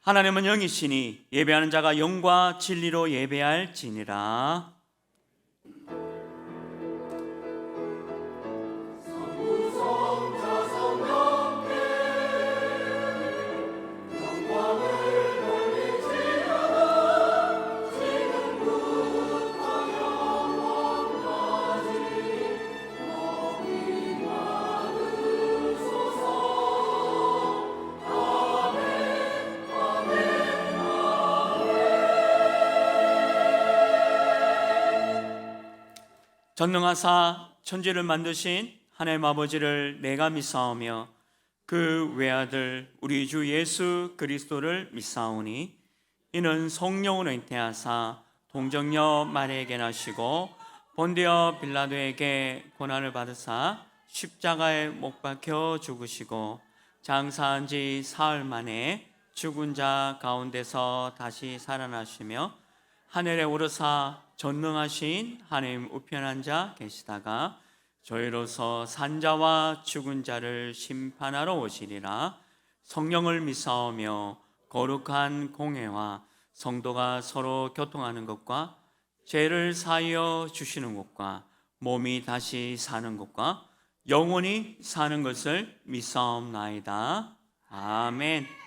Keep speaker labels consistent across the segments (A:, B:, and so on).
A: 하나님은 영이시니 예배하는 자가 영과 진리로 예배할지니라. 전능하사 천지를 만드신 하나님 아버지를 내가 믿사오며 그 외아들 우리 주 예수 그리스도를 믿사오니 이는 성령으로 잉태하사 동정녀 마리아에게 나시고 본디오 빌라도에게 고난을 받으사 십자가에 못 박혀 죽으시고 장사한 지 사흘 만에 죽은 자 가운데서 다시 살아나시며 하늘에 오르사 전능하신 하나님 우편한 자 계시다가 저희로서 산자와 죽은 자를 심판하러 오시리라. 성령을 믿사오며 거룩한 공회와 성도가 서로 교통하는 것과 죄를 사하여 주시는 것과 몸이 다시 사는 것과 영원히 사는 것을 믿사옵나이다. 아멘.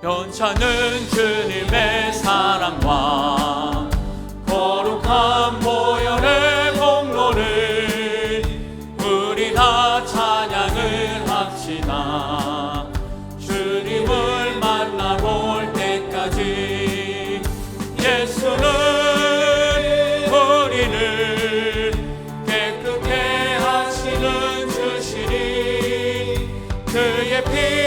A: 변찮은 주님의 사랑과 거룩한 보혈의 공로를 우리 다 찬양을 합시다. 주님을 만나볼 때까지 예수는 우리를 깨끗게 하시는 주시니 그의 피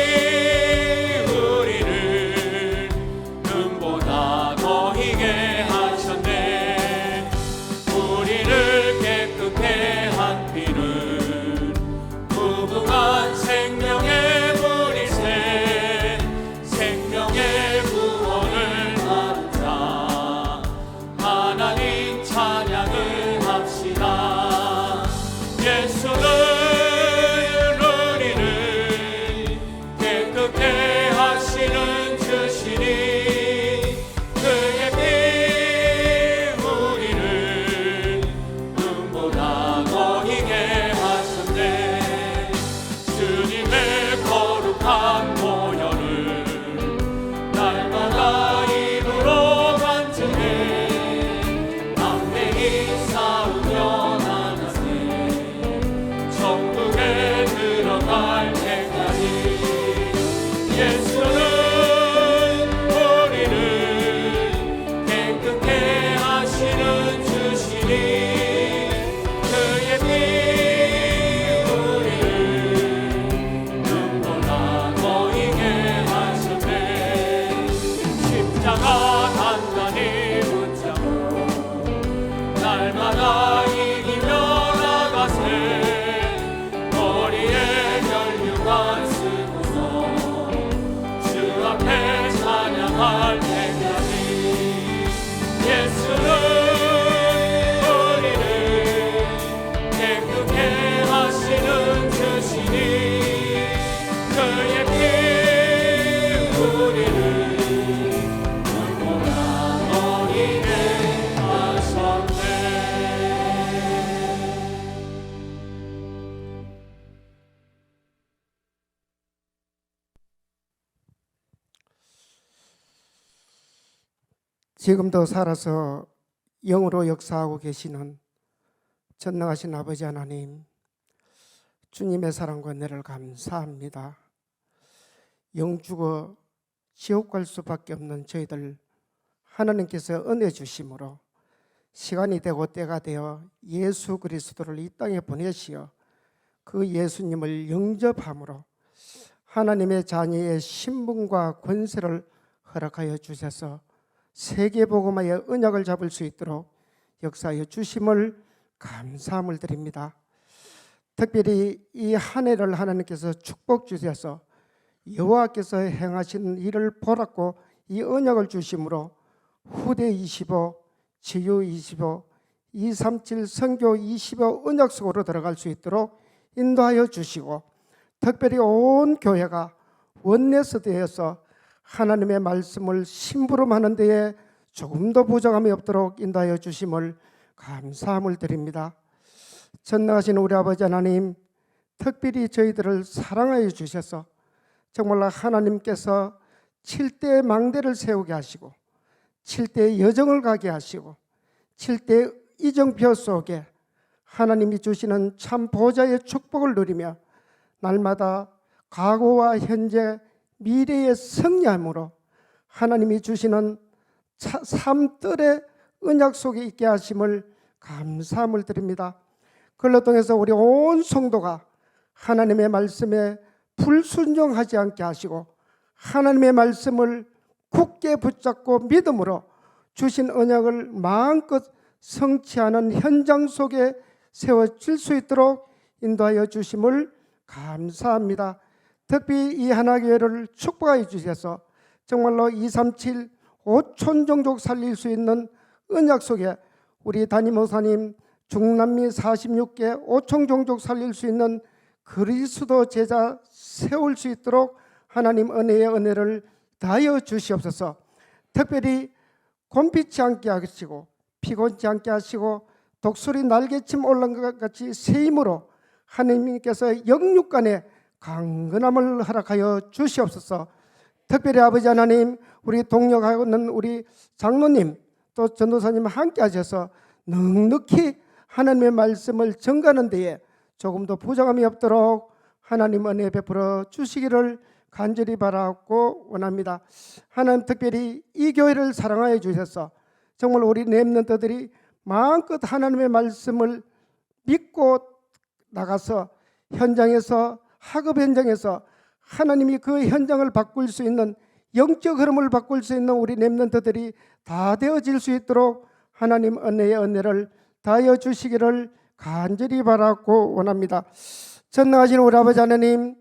B: 지금도 살아서 영으로 역사하고 계시는 전능하신 아버지 하나님, 주님의 사랑과 은혜를 감사합니다. 영죽어 지옥 갈 수밖에 없는 저희들 하나님께서 은혜 주심으로 시간이 되고 때가 되어 예수 그리스도를 이 땅에 보내시어 그 예수님을 영접함으로 하나님의 자녀의 신분과 권세를 허락하여 주셔서 세계복음화의 언약을 잡을 수 있도록 역사하여 주심을 감사함을 드립니다. 특별히 이 한 해를 하나님께서 축복 주셔서 여호와께서 행하신 일을 보았고 이 언약을 주심으로 후대 25, 치유 25, 237 선교 20여 언약 속으로 들어갈 수 있도록 인도하여 주시고, 특별히 온 교회가 원내스 되어서 하나님의 말씀을 심부름하는 데에 조금도 부족함이 없도록 인도하여 주심을 감사함을 드립니다. 전능하신 우리 아버지 하나님, 특별히 저희들을 사랑하여 주셔서 정말로 하나님께서 7대의 망대를 세우게 하시고 7대의 여정을 가게 하시고 7대의 이정표 속에 하나님이 주시는 참 보좌의 축복을 누리며 날마다 과거와 현재 미래의 승리함으로 하나님이 주시는 삶들의 언약 속에 있게 하심을 감사함을 드립니다. 그걸로 통해서 우리 온 성도가 하나님의 말씀에 불순종하지 않게 하시고 하나님의 말씀을 굳게 붙잡고 믿음으로 주신 언약을 마음껏 성취하는 현장 속에 세워질 수 있도록 인도하여 주심을 감사합니다. 특히 이 하나교회를 축복하여 주셔서 정말로 237 5천 종족 살릴 수 있는 언약 속에 우리 담임 목사님 중남미 46개 5천 종족 살릴 수 있는 그리스도 제자 세울 수 있도록 하나님 은혜의 은혜를 다하여 주시옵소서. 특별히 곤피치 않게 하시고 피곤치 않게 하시고 독수리 날개침 올라온 것 같이 새 힘으로 하나님께서 영육간에 강건함을 허락하여 주시옵소서. 특별히 아버지 하나님, 우리 동역하고 있는 우리 장로님 또 전도사님 함께 하셔서 넉넉히 하나님의 말씀을 전가하는 데에 조금도 부족함이 없도록 하나님 은혜 베풀어 주시기를 간절히 바라고 원합니다. 하나님, 특별히 이 교회를 사랑하여 주셔서 정말 우리 렘넌트들이 마음껏 하나님의 말씀을 믿고 나가서 현장에서 학업 현장에서 하나님이 그 현장을 바꿀 수 있는 영적 흐름을 바꿀 수 있는 우리 렘넌트들이 다 되어질 수 있도록 하나님 은혜의 은혜를 다하여 주시기를 간절히 바라고 원합니다. 전능하신 우리 아버지 하나님,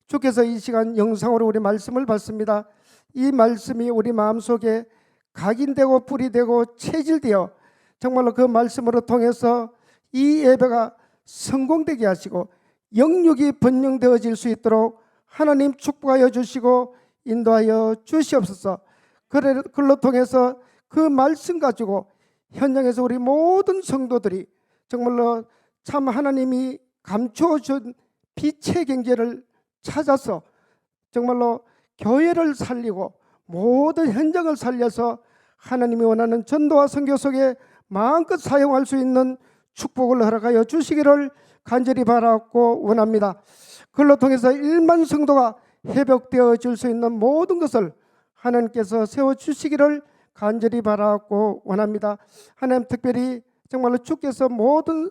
B: 주께서 이 시간 영상으로 우리 말씀을 받습니다. 이 말씀이 우리 마음속에 각인되고 뿌리 되고 체질되어 정말로 그 말씀으로 통해서 이 예배가 성공되게 하시고 영육이 번영되어질 수 있도록 하나님 축복하여 주시고 인도하여 주시옵소서. 그걸로 통해서 그 말씀 가지고 현장에서 우리 모든 성도들이 정말로 참 하나님이 감추어준 빛의 경제를 찾아서 정말로 교회를 살리고 모든 현장을 살려서 하나님이 원하는 전도와 선교 속에 마음껏 사용할 수 있는 축복을 허락하여 주시기를 간절히 바라고 원합니다. 그걸로 통해서 1만 성도가 회복되어질 수 있는 모든 것을 하나님께서 세워주시기를 간절히 바라고 원합니다. 하나님, 특별히 정말로 주께서 모든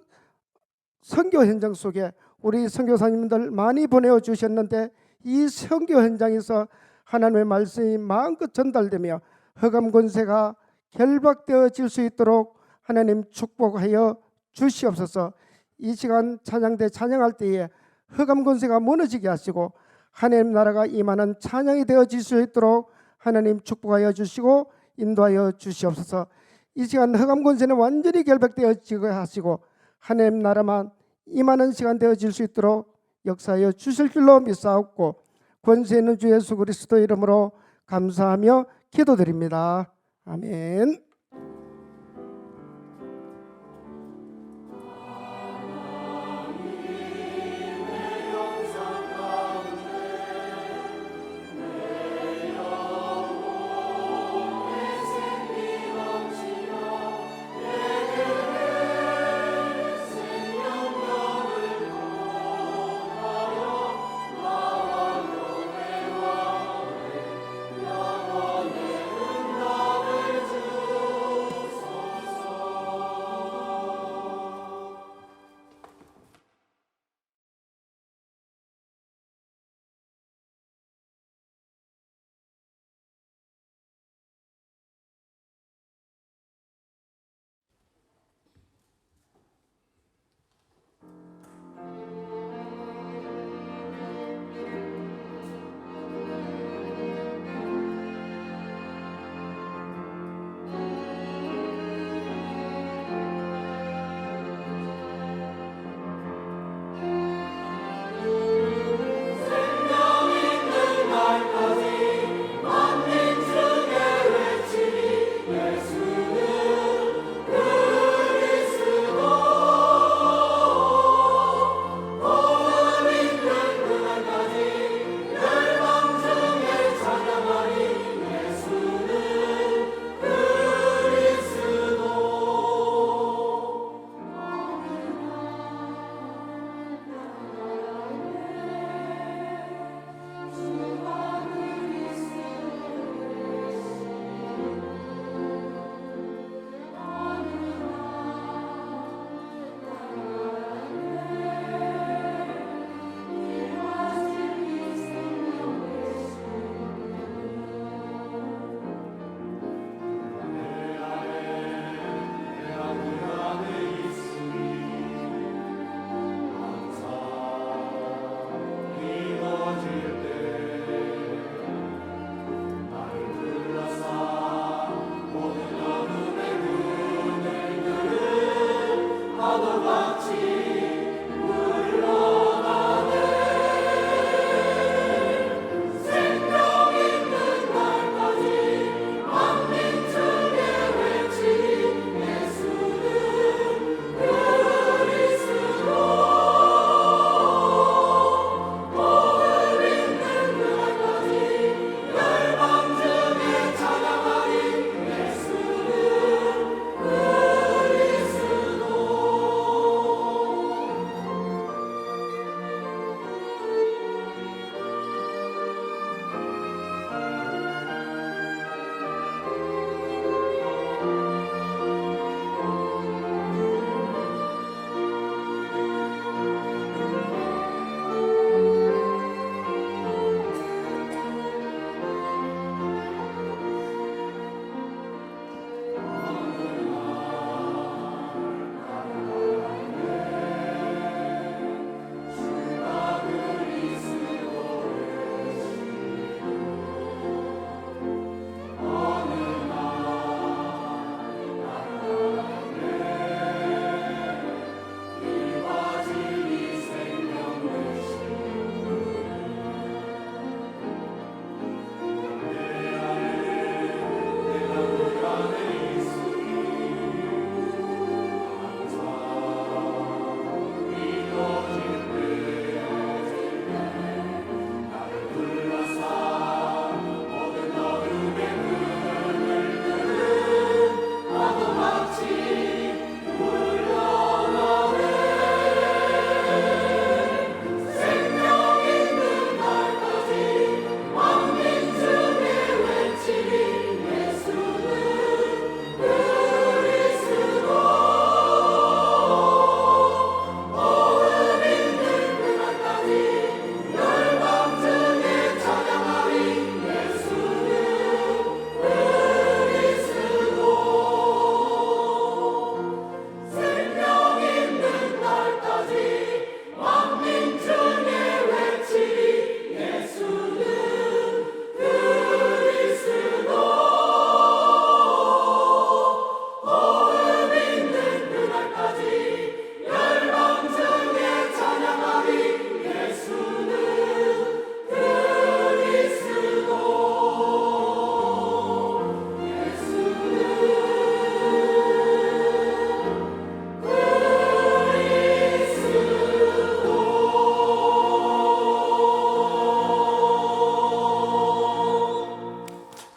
B: 선교 현장 속에 우리 선교사님들 많이 보내어 주셨는데 이 선교 현장에서 하나님의 말씀이 마음껏 전달되며 흑암 권세가 결박되어질 수 있도록 하나님 축복하여 주시옵소서. 이 시간 찬양대 찬양할 때에 흑암 권세가 무너지게 하시고 하나님 나라가 임하는 찬양이 되어질 수 있도록 하나님 축복하여 주시고 인도하여 주시옵소서. 이 시간 흑암 권세는 완전히 결박되어지게 하시고 하나님 나라만 임하는 시간 되어질 수 있도록 역사하여 주실 줄로 믿사옵고 권세 있는 주 예수 그리스도 이름으로 감사하며 기도드립니다. 아멘.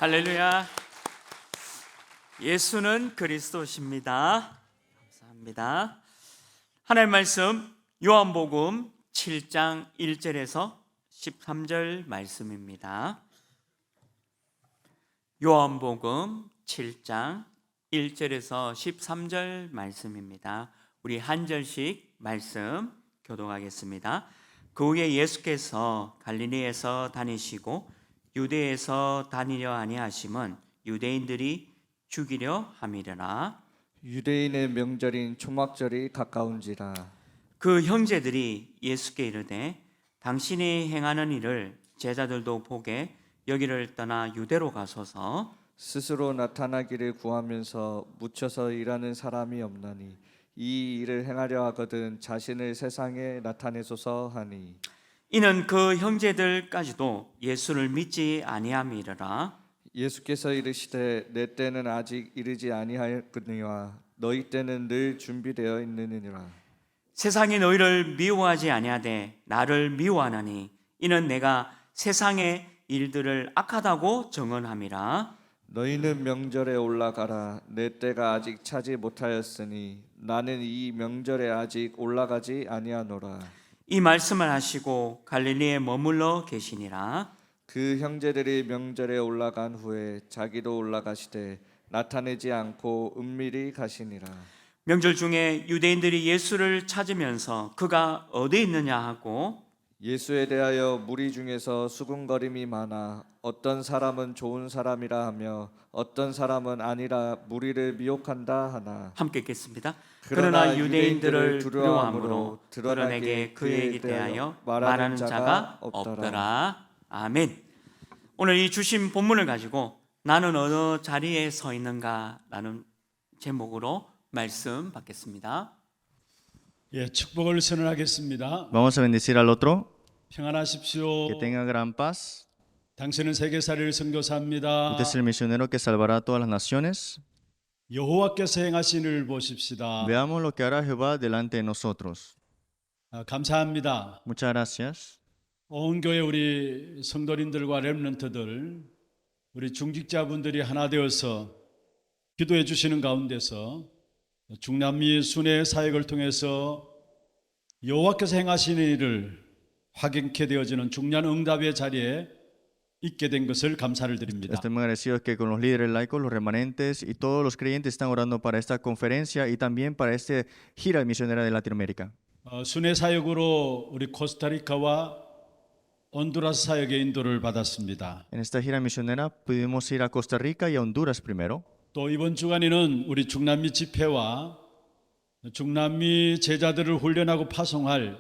A: 할렐루야. 예수는 그리스도십니다. 감사합니다. 하나님 말씀 요한복음 7장 1절에서 13절 말씀입니다. 요한복음 7장 1절에서 13절 말씀입니다. 우리 한 절씩 말씀 교독하겠습니다. 그 후에 예수께서 갈릴리에서 다니시고 유대에서 다니려 아니하심은 유대인들이 죽이려 함이려나.
C: 유대인의 명절인 초막절이 가까운지라.
A: 그 형제들이 예수께 이르되 당신이 행하는 일을 제자들도 보게 여기를 떠나 유대로 가소서.
C: 스스로 나타나기를 구하면서 묻혀서 일하는 사람이 없나니 이 일을 행하려 하거든 자신을 세상에 나타내소서 하니.
A: 이는 그 형제들까지도 예수를 믿지 아니함이러라.
C: 예수께서 이르시되 내 때는 아직 이르지 아니하였거니와 너희 때는 늘 준비되어 있느니라.
A: 세상이 너희를 미워하지 아니하되 나를 미워하나니 이는 내가 세상의 일들을 악하다고 정언함이라.
C: 너희는 명절에 올라가라. 내 때가 아직 차지 못하였으니 나는 이 명절에 아직 올라가지 아니하노라.
A: 이 말씀을 하시고 갈릴리에 머물러 계시니라.
C: 그 형제들이 명절에 올라간 후에 자기도 올라가시되 나타내지 않고 은밀히 가시니라.
A: 명절 중에 유대인들이 예수를 찾으면서 그가 어디 있느냐 하고
C: 예수에 대하여 무리 중에서 수군거림이 많아 어떤 사람은 좋은 사람이라 하며 어떤 사람은 아니라 무리를 미혹한다 하나.
A: 함께 읽겠습니다. 그러나 유대인들을 두려워함으로 드러내게 그에게 대하여 말하는 자가 없더라. 아멘. 오늘 이 주신 본문을 가지고 나는 어느 자리에 서 있는가라는 제목으로 말씀 받겠습니다.
D: 예, 축복을 선언하겠습니다.
E: Vamos a bendecir al otro.
D: 평안하십시오.
E: Que tenga gran paz.
D: 당신은 세계살이를 선교사입니다.
E: Usted es el misionero que salvará a todas las naciones.
D: 여호와께서 행하신 일을 보십시다.
E: Veamos lo que hará Jehová delante de nosotros.
D: 감사합니다.
E: Muchas gracias.
D: 온 교회 우리 성도님들과 렘넌트들, 우리 중직자분들이 하나 되어서 기도해 주시는 가운데서 중남미 순회 사역을 통해서 여호와께서 행하신 일을 확인케 되어지는 중요한 응답의 자리에 있게 된 것을 감사를 드립니다.
E: Estoy muy agradecido que con los líderes laicos, los remanentes y todos los creyentes están orando para esta conferencia y también para esta gira misionera de Latinoamérica.
D: 순회 사역으로 우리 코스타리카와 온두라스 사역의 인도를 받았습니다.
E: En esta gira misionera pudimos ir a Costa Rica y a Honduras primero.
D: 또 이번 주간에는 우리 중남미 집회와 중남미 제자들을 훈련하고 파송할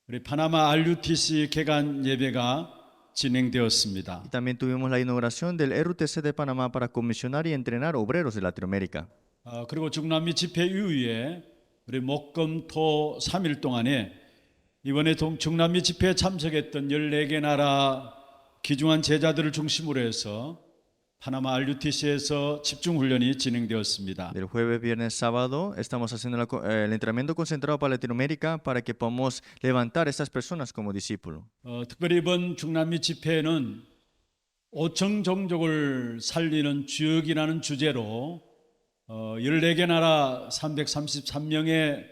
D: 우리 파나마 RUTC 개관 예배가 진행되었습니다.
E: Y también tuvimos la inauguración del RUTC de Panamá para comisionar y entrenar obreros de Latinoamérica.
D: 그리고 중남미 집회 이후에 우리 목금토 3일 동안에 이번에 중남미 집회에 참석했던 14개 나라 귀중한 제자들을 중심으로 해서 파나마 RUTC에서 집중 훈련이 진행되었습니다.
E: Del jueves, viernes, sábado estamos haciendo el entrenamiento concentrado para Latinoamérica para que podamos levantar a estas personas como discípulos.
D: 특별히 이번 중남미 집회에는 5천 종족을 살리는 주역이라는 주제로 14개 나라 333명의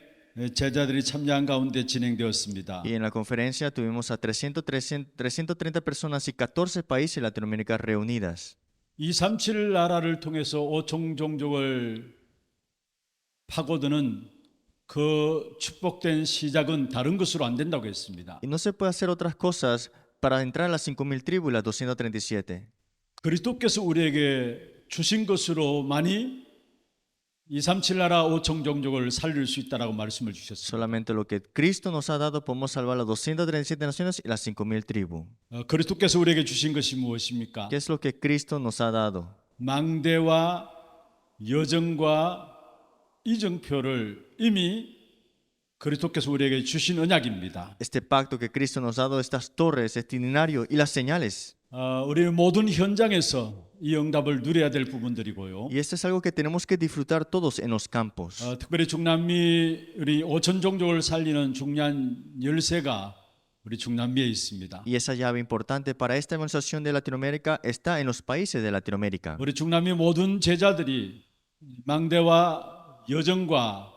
D: 제자들이 참여한 가운데 진행되었습니다.
E: Y en la conferencia tuvimos a 330 personas y 14 países de Latinoamérica reunidas.
D: 237 나라를 통해서 5천 종족을 파고드는 그 축복된 시작은 다른 것으로 안 된다고 했습니다.
E: Y no se puede hacer otras cosas para entrar a las 5.000 tribus y las 237.
D: 그리스도께서 우리에게 주신 것으로만이 237 나라 5천 종족을 살릴 수 있다라고 말씀을 주셨습니다.
E: Solamente lo que Cristo nos ha dado podemos salvar las 237 naciones y las 5.000 tribus.
D: 그리스도께서 우리에게 주신 것이 무엇입니까?
E: ¿Qué es lo que Cristo nos ha dado?
D: 망대와 여정과 이정표를 이미 그리스도께서 우리에게 주신 언약입니다.
E: Este pacto que Cristo nos ha dado, estas torres, este itinerario y las señales.
D: 우리 모든 현장에서 이 응답을 누려야 될 부분들이고요.
E: Y esto es algo que tenemos que disfrutar todos en los campos.
D: 특별히 중남미 우리 5천 종족을 살리는 중요한 열쇠가 우리 중남미에 있습니다.
E: Y esa llave importante para esta evangelización de Latinoamérica está en los países de Latinoamérica.
D: 우리 중남미 모든 제자들이 망대와 여정과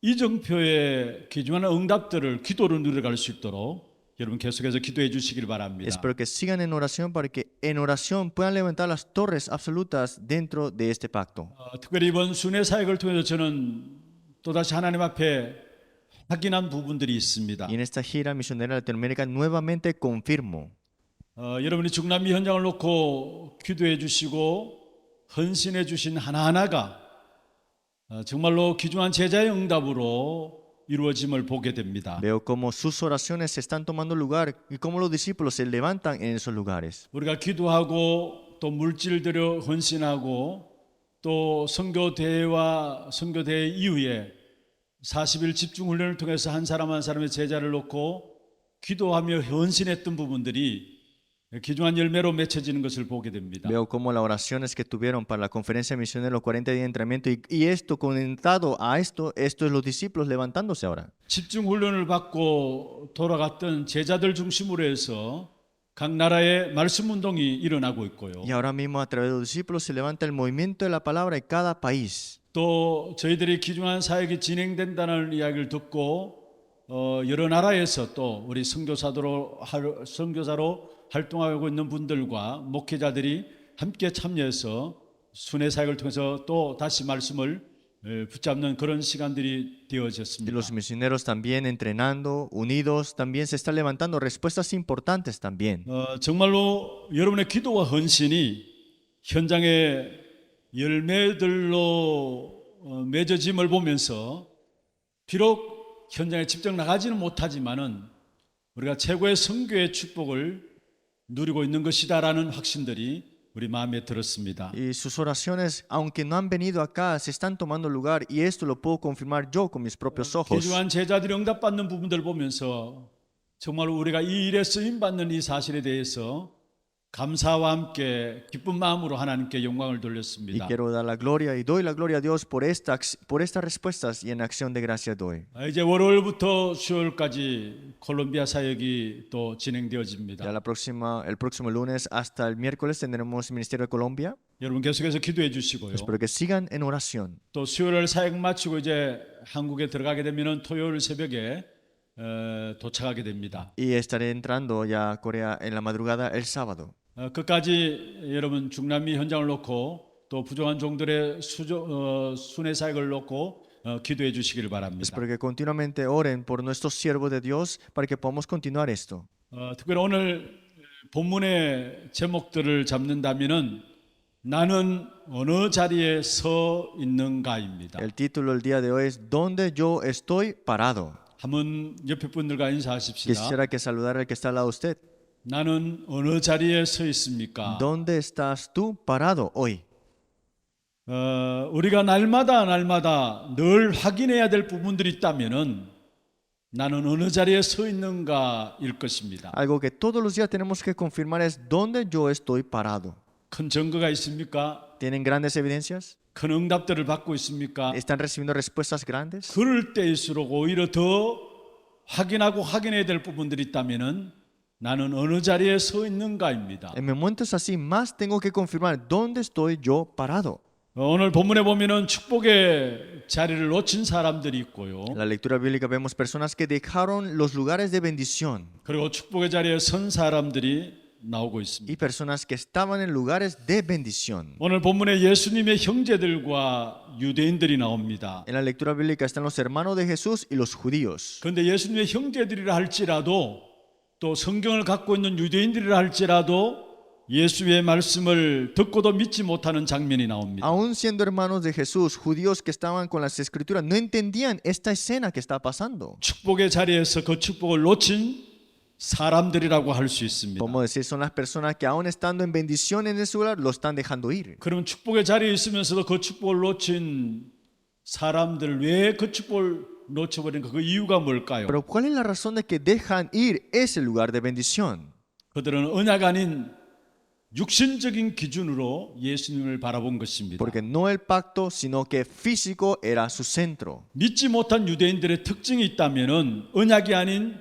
D: 이정표에 기중하는 응답들을 기도로 누려갈 수 있도록 여러분 계속해서 기도해 주시길 바랍니다.
E: Espero que sigan en oración para que en oración puedan levantar las torres absolutas dentro de este pacto.
D: 특별히 이번 순회 사역을 통해서 저는 또다시 하나님 앞에 확인한 부분들이 있습니다.
E: Y en esta gira misionera de Latinoamérica nuevamente confirmo.
D: 여러분이 중남미 현장을 놓고 기도해 주시고 헌신해 주신 하나하나가 정말로 귀중한 제자의 응답으로 이루어짐을 보게 됩니다.
E: Veo cómo sus oraciones se están tomando lugar y cómo los discípulos se levantan en esos lugares.
D: 우리가 기도하고 또 물질 들여 헌신하고 또 선교대회와 선교대회 이후에 40일 집중 훈련을 통해서 한 사람 한 사람의 제자를 놓고 기도하며 헌신했던 부분들이 귀중한 열매로 맺혀지는 것을 보게 됩니다.
E: Veo cómo las oraciones que tuvieron para la conferencia misionera, los 40 días de entrenamiento, y esto conectado a esto es los discípulos levantándose ahora.
D: 집중 훈련을 받고 돌아갔던 제자들 중심으로 해서 각 나라의 말씀 운동이 일어나고 있고요.
E: Y ahora mismo a través de los discípulos se levanta el movimiento de la palabra en cada país.
D: 또 저희들이 귀중한 사역이 진행된다는 이야기를 듣고 여러 나라에서 또 우리 선교사로 활동하고 있는 분들과 목회자들이 함께 참여해서 순회 사역을 통해서 또 다시 말씀을 붙잡는 그런 시간들이
E: Y
D: 되어졌습니다.
E: los misioneros también entrenando, unidos, también se están levantando respuestas importantes también.
D: 정말로 여러분의 기도와 헌신이 현장의 열매들로 맺어짐을 보면서 비록 현장에 직접 나가지는 못하지만은 우리가 최고의 선교의 축복을 누리고 있는 것이다라는 확신들이 우리 마음에 들었습니다.
E: Y sus oraciones, aunque no han venido acá, se están tomando lugar y esto lo puedo confirmar yo con mis propios ojos.
D: 귀중한 제자들이 응답받는 부분들을 보면서 정말 우리가 이 일에 쓰임받는 이 사실에 대해서 감사와 함께 기쁜 마음으로 하나님께 영광을
E: Y
D: 돌렸습니다.
E: quiero dar la gloria y doy la gloria a Dios por estas respuestas y en acción de gracia doy.
D: 이제 월요일부터 수요일까지 콜롬비아 사역이 또 진행되어집니다.
E: Ya el próximo lunes hasta el miércoles tendremos Ministerio de Colombia.
D: 여러분 계속해서 기도해 주시고요.
E: Espero que sigan en oración.
D: 또 수요일 사역 마치고 이제 한국에 들어가게 되면은 토요일 새벽에 도착하게 됩니다.
E: Y estaré entrando ya a Corea en la madrugada el sábado.
D: 끝까지 여러분 중남미 현장을 놓고 또 부족한 종들의 순회 사역을 놓고 기도해 주시기를 바랍니다.
E: Espero que continuamente oren por nuestros siervos de Dios para que podamos continuar esto.
D: 특별히 오늘 본문의 제목들을 잡는다면은 나는 어느 자리에 서 있는가입니다.
E: El título del día de hoy es ¿Dónde yo estoy parado?
D: 한번 옆에 분들과 인사하십시다.
E: Quisiera que saludara al que está al lado de usted.
D: 나는 어느 자리에 서 있습니까?
E: ¿Dónde estás tú parado hoy?
D: 우리가 날마다 늘 확인해야 될 부분들이 있다면은 나는 어느 자리에 서 있는가일 것입니다.
E: Algo que todos los días tenemos que confirmar es ¿dónde yo estoy parado?
D: 큰 증거가 있습니까?
E: ¿Tienen grandes evidencias?
D: 큰 응답들을 받고 있습니까?
E: ¿Están recibiendo respuestas grandes?
D: 그럴 때일수록 오히려 더 확인해야 될 부분들이 있다면은 나는 어느 자리에 서 있는가입니다.
E: En momentos así más tengo que confirmar ¿dónde estoy yo parado?
D: 오늘 본문에 보면은 축복의 자리를 놓친 사람들이 있고요.
E: En la lectura bíblica vemos personas que dejaron los lugares de bendición
D: 그리고 축복의 자리에 선 사람들이 나오고
E: y
D: 있습니다.
E: personas que estaban en lugares de bendición.
D: 오늘 본문에 예수님의 형제들과 유대인들이 나옵니다.
E: En la lectura bíblica están los hermanos de Jesús y los judíos.
D: 그런데 예수님의 형제들이라 할지라도 또 성경을 갖고 있는 유대인들이라 할지라도 예수의 말씀을 듣고도 믿지 못하는 장면이 나옵니다.
E: Aún siendo hermanos de Jesús, judíos que estaban con las escrituras, no entendían esta escena que está pasando.
D: 축복의 자리에서 그 축복을 놓친 사람들이라고 할 수 있습니다.
E: Como decir, son las personas que aún estando en bendición en ese lugar, lo están dejando ir.
D: 그럼 축복의 자리에 있으면서도 그 축복을 놓친 사람들 왜 그 축복을 놓쳐버린가? 그 이유가 뭘까요?
E: Pero ¿cuál es la razón de que dejan ir ese lugar de bendición?
D: 그들은 언약 아닌 육신적인 기준으로 예수님을 바라본 것입니다.
E: Porque no el pacto, sino que físico era su centro.
D: 믿지 못한 유대인들의 특징이 있다면은 언약이 아닌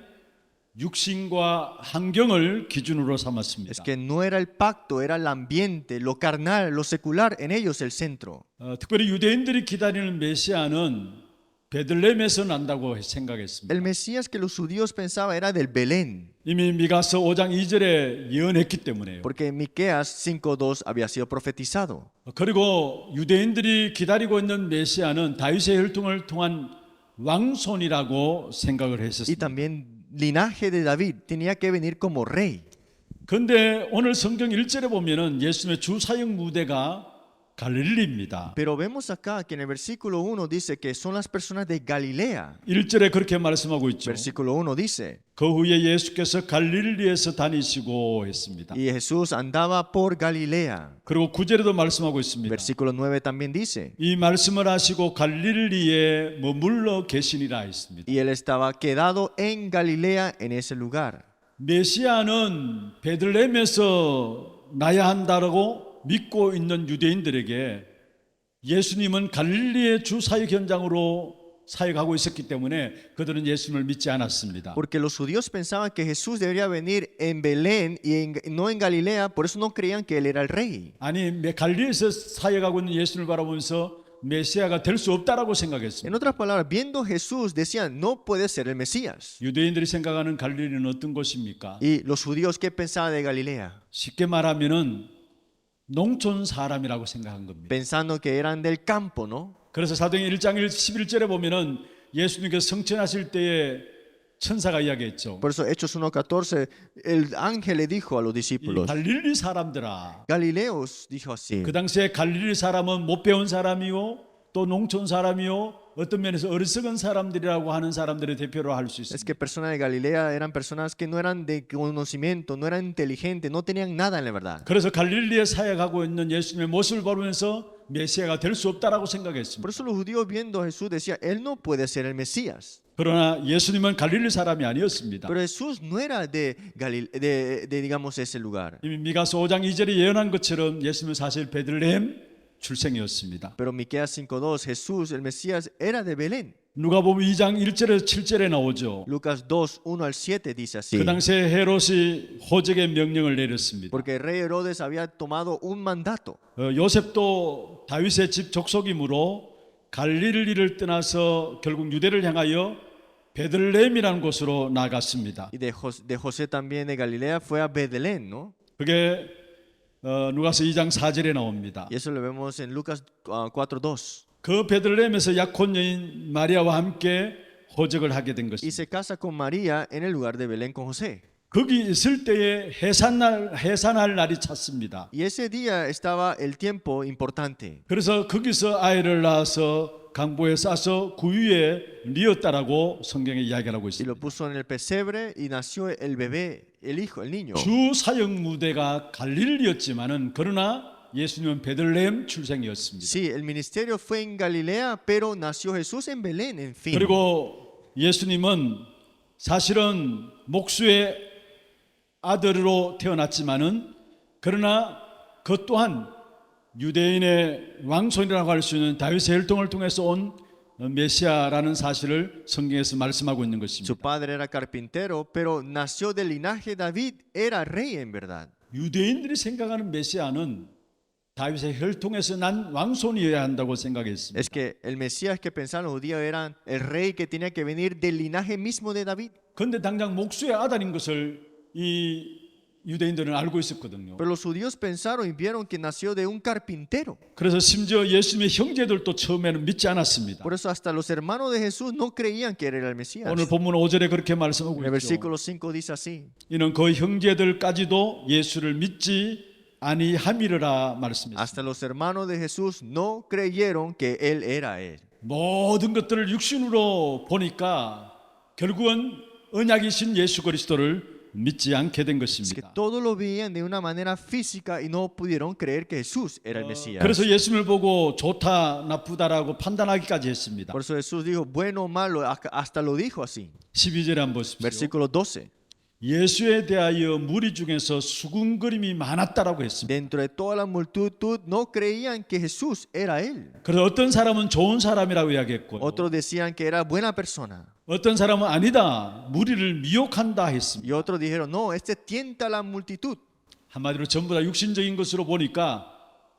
D: 육신과 환경을 기준으로
E: Es
D: 삼았습니다.
E: que no era el pacto, era el ambiente, lo carnal, lo secular, en ellos el centro.
D: 특별히 유대인들이 기다리는 메시아는 베들레헴에서 난다고 생각했습니다.
E: El Mesías que los judíos pensaban era del Belén,
D: 이미 미가서 5장 2절에 예언했기 때문에요.
E: porque Miqueas 5:2 había sido profetizado.
D: 그리고 유대인들이 기다리고 있는 메시아는 다윗의 혈통을 통한 왕손이라고 생각을
E: Y
D: 했었습니다.
E: también linaje de David tenía que venir como rey.
D: 그런데 오늘 성경 1절에 보면은 예수님의 주 사역 무대가 갈릴리입니다.
E: Pero vemos acá que en el versículo 1 dice que son las personas de Galilea.
D: 1절에 그렇게 말씀하고 있죠.
E: Versículo 1 dice,
D: 그 후에 예수께서 갈릴리에서 다니시고 했습니다.
E: y Jesús andaba por Galilea.
D: 그리고 9절에도 말씀하고 있습니다.
E: Versículo 9 también dice,
D: 이 말씀을 하시고 갈릴리에 머물러 계시니라 했습니다.
E: y él estaba quedado en Galilea en ese lugar.
D: 메시아는 베들레헴에서 나야 한다라고 믿고 있는 유대인들에게 예수님은 갈릴리의 주 사역 현장으로 사역하고 있었기 때문에 그들은 예수님을 믿지 않았습니다.
E: Porque los judíos pensaban que Jesús debería venir en Belén y no en Galilea, por eso no creían que él era el rey.
D: 아니 갈릴리에서 사역하고 있는 예수님을 바라보면서 메시아가 될 수 없다라고
E: En
D: 생각했습니다.
E: otras palabras, viendo Jesús decían, no puede ser el Mesías.
D: 유대인들이 생각하는 갈릴리는 어떤 곳입니까?
E: Y los judíos, ¿qué pensaban de Galilea?
D: 쉽게 말하면은 농촌 사람이라고 생각한 겁니다.
E: Pensando que eran del campo, ¿no?
D: 그래서 사도행 1장 11절에 보면은 예수님께서 성천하실 때에 천사가 이야기했죠.
E: Por eso Hechos 1:14, el ángel le dijo a los
D: 이
E: discípulos,
D: 갈릴리 사람들아.
E: Galileos, dijo así.
D: 그 당시에 갈릴리 사람은 못 배운 사람이요, 또 농촌 사람이요, 어떤 면에서 어리석은 사람들이라고 하는 사람들의 대표로 할 수
E: Es
D: 있습니다.
E: que personas de Galilea eran personas que no eran de conocimiento, no eran inteligentes, no tenían nada en la verdad.
D: 그래서 갈릴리에 사역하고 있는 예수님의 모습을 보면서 메시아가 될 수 없다라고 생각했습니다.
E: Por eso los judíos viendo a Jesús decían, él no puede ser el Mesías.
D: 그러나 예수님은 갈릴리 사람이 아니었습니다.
E: Pero Jesús no era de digamos, ese lugar.
D: 이미 미가서 5장 2절에 예언한 것처럼 예수님은 사실 베들레헴 출생이었습니다.
E: Pero Miqueas 5:2, Jesús, el Mesías, era de Belén.
D: 누가복음 2장 1절에서 7절에 나오죠.
E: Lucas 2:1-7 dice así.
D: 그 당시에 헤롯이 호적의 명령을 내렸습니다.
E: Porque el rey Herodes había tomado un mandato.
D: 요셉도 다윗의 집 족속이므로 갈릴리를 떠나서 결국 유대를 향하여 베들레헴이라는 곳으로 나갔습니다.
E: Y de José también de Galilea fue a Belén, ¿no?
D: 그게 누가서 2장 4절에 나옵니다.
E: Y eso lo vemos en Lucas 4:2.
D: 그 베들레헴에서 약혼 여인 마리아와 함께 호적을 하게 된
E: Y
D: 것입니다.
E: se casa con María en el lugar de Belén con José.
D: 거기 있을 때에 해산할 날이 찼습니다.
E: Y ese día estaba el tiempo importante.
D: 그래서 거기서 아이를 낳아서 강보에 싸서 구유에 뉘었다라고 성경에 이야기하고
E: Y
D: 있습니다.
E: lo puso en el pesebre y nació el bebé, el hijo, el niño.
D: 주 사역 무대가 갈릴리였지만은 그러나 예수님은 베들레헴 출생이었습니다.
E: Sí, el ministerio fue en Galilea, pero nació Jesús en Belén, en fin.
D: 그리고 예수님은 사실은 목수의 아들로 태어났지만은 그러나 그 또한 유대인의 왕손이라고 할 수 있는 다윗의 혈통을 통해서 온 메시아라는 사실을 성경에서 말씀하고 있는
E: Su
D: 것입니다.
E: padre era carpintero, pero nació del linaje de David, era rey en verdad.
D: 유대인들이 생각하는 메시아는 다윗의 혈통에서 난 왕손이어야 한다고 생각했습니다.
E: Es que el Mesías que pensaban los judíos era el rey que tenía que venir del linaje mismo de David.
D: 그런데 당장 목수의 아들인 것을 이 유대인들은 알고 있었거든요.
E: Pero los judíos pensaron y vieron que nació de un carpintero.
D: 그래서 심지어 예수님의 형제들도 처음에는 믿지 않았습니다.
E: Por eso hasta los hermanos de Jesús no creían que era el Mesías.
D: 오늘 본문 5절에 그렇게 말씀하고
E: En el
D: 있죠.
E: versículo 5 dice así.
D: 이는 그 형제들까지도 예수를 믿지 아니함이라 말씀했습니다.
E: Hasta los hermanos de Jesús no creyeron que él era él.
D: 모든 것들을 육신으로 보니까 결국은 언약이신 예수 그리스도를 믿지 않게 된
E: Es que
D: 것입니다.
E: todos lo veían de una manera física y no pudieron creer que Jesús era el Mesías.
D: 그래서 예수님을 보고 좋다 나쁘다라고 판단하기까지 했습니다.
E: Por eso Jesús dijo bueno o malo, hasta lo dijo así.
D: 12절에 한번 보십시오.
E: Versículo 12.
D: 예수에 대하여 무리 중에서 수군거림이 많았다라고 했습니다.
E: Dentro de toda la multitud no creían que Jesús era Él.
D: 그래서 어떤 사람은 좋은 사람이라고 이야기했고요.
E: Otros decían que era buena persona.
D: 어떤 사람은 아니다, 무리를 미혹한다 했습니다.
E: Y otros dijeron, no, este tienta a la multitud.
D: 한마디로 전부 다 육신적인 것으로 보니까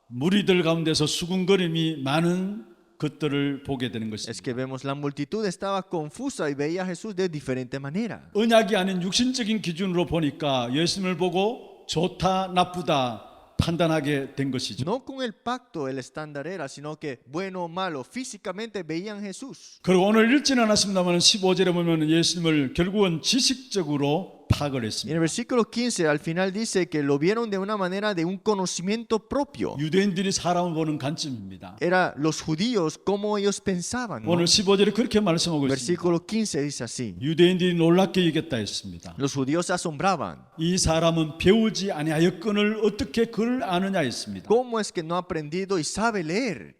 D: 무리들 가운데서 수군거림이 많은 것들을 보게 되는
E: Es
D: 것입니다.
E: que vemos la multitud estaba confusa y veía a Jesús de diferente manera.
D: 언약이 아닌 육신적인 기준으로 보니까 예수님을 보고 좋다, 나쁘다 판단하게 된 것이죠.
E: No con el pacto el estándar era, sino que bueno o malo, físicamente veían Jesús.
D: 그리고 오늘 읽지는 않았습니다만 15절에 보면 예수님을 결국은 지식적으로 파악을
E: Y en
D: 했습니다.
E: el versículo 15 al final dice que lo vieron de una manera de un conocimiento propio.
D: 유대인들이 사람을 보는 관점입니다.
E: Era los judíos, cómo ellos pensaban, ¿no?
D: 오늘 15절에 그렇게 말씀하고 있습니다.
E: Versículo 15 dice así.
D: 유대인들이 놀랍게 여겼다 했습니다.
E: Los judíos se asombraban.
D: 이 사람은 배우지 아니하였건을 어떻게 그를 아느냐 했습니다.
E: ¿Cómo es que no ha aprendido y sabe leer?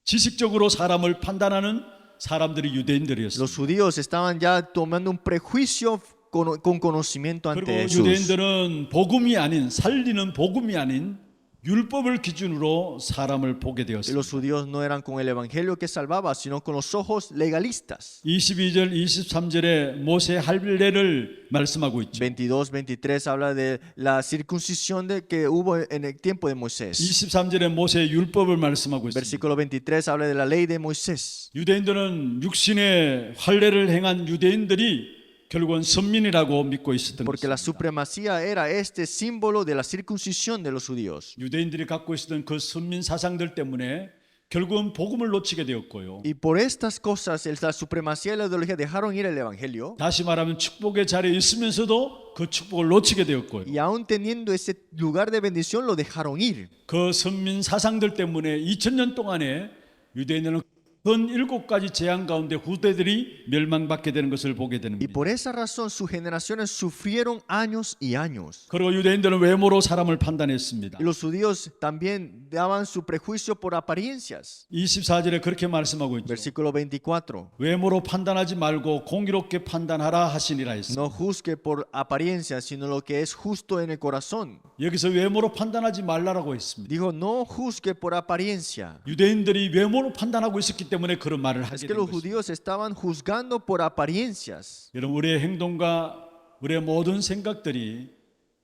D: 지식적으로 사람을 판단하는 사람들이 유대인들이었습니다.
E: Los judíos estaban ya tomando un prejuicio con conocimiento ante
D: 그리고
E: Jesús.
D: 유대인들은 복음이 아닌 살리는 복음이 아닌 율법을 기준으로 사람을 보게
E: Y
D: 되었습니다.
E: los judíos no eran con el evangelio que salvaba, sino con los ojos legalistas.
D: 22절, 23절에 모세 할례를 말씀하고 있죠.
E: 22, 23 habla de la circuncisión que hubo en el tiempo de Moisés.
D: 23절에 모세 율법을 말씀하고 있습니다.
E: Versículo 23 habla de la ley de Moisés.
D: 유대인들은 육신의 할례를 행한 유대인들이 결국은 선민이라고 믿고 있었던
E: Porque la
D: 것입니다.
E: supremacía era este símbolo de la circuncisión de los judíos.
D: 유대인들이 갖고 있었던 그 선민 사상들 때문에 결국은 복음을 놓치게 되었고요.
E: Y por estas cosas, la supremacía y la ideología dejaron ir el evangelio.
D: 다시 말하면 축복의 자리에 있으면서도 그 축복을 놓치게 되었고요.
E: Y aún teniendo ese lugar de bendición, lo dejaron ir.
D: 그 선민 사상들 때문에 2000년 동안에 유대인들은 큰 7가지 재앙 가운데 후대들이 멸망받게 되는 것을 보게 되는
E: Y
D: 겁니다.
E: por esa razón sus generaciones sufrieron años y años.
D: 그리고 유대인들은 외모로 사람을 판단했습니다.
E: Y los judíos también daban su prejuicio por apariencias.
D: 24절에 그렇게 말씀하고 있죠.
E: Versículo 24.
D: 외모로 판단하지 말고 공의롭게 판단하라 하시니라 했습니다.
E: No juzgue por apariencias, sino lo que es justo en el corazón.
D: 여기서 외모로 판단하지 말라라고 했습니다.
E: Dijo, no juzgue por apariencia.
D: 유대인들이 외모로 판단하고 있었기 때문에 그런 말을
E: Es
D: 하게
E: que
D: 된
E: los
D: 것입니다.
E: judíos estaban juzgando por apariencias.
D: 여러분, 우리의 행동과 우리의 모든 생각들이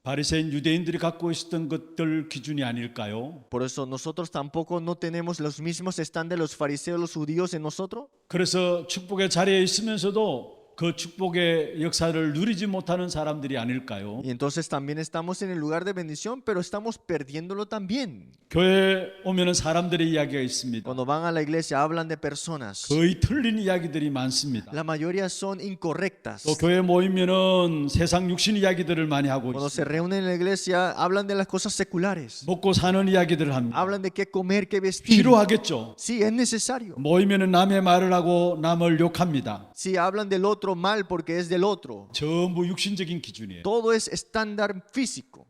D: 바리새인 유대인들이 갖고 있었던 것들 기준이 아닐까요?
E: Por eso nosotros tampoco no tenemos los mismos estándares los fariseos, los judíos en nosotros.
D: 그래서 축복의 자리에 있으면서도 그 축복의 역사를 누리지 못하는 사람들이 아닐까요?
E: Y entonces también estamos en el lugar de bendición, pero estamos perdiéndolo también.
D: 교회에 오면은 사람들의 이야기가 있습니다.
E: Cuando van a la iglesia hablan de personas.
D: 거의 틀린 이야기들이 많습니다.
E: La mayoría son incorrectas.
D: 또 교회 모이면은 세상 육신 이야기들을 많이 하고
E: Cuando se
D: 있습니다.
E: reúnen en la iglesia hablan de las cosas seculares.
D: 먹고 사는 이야기들을 합니다.
E: Hablan de qué comer, qué vestir.
D: 필요하겠죠.
E: Sí, es necesario.
D: 모이면은 남의 말을 하고 남을 욕합니다.
E: Sí, hablan del otro mal porque es del otro.
D: 전부 육신적인 기준이에요.
E: Todo es estándar físico.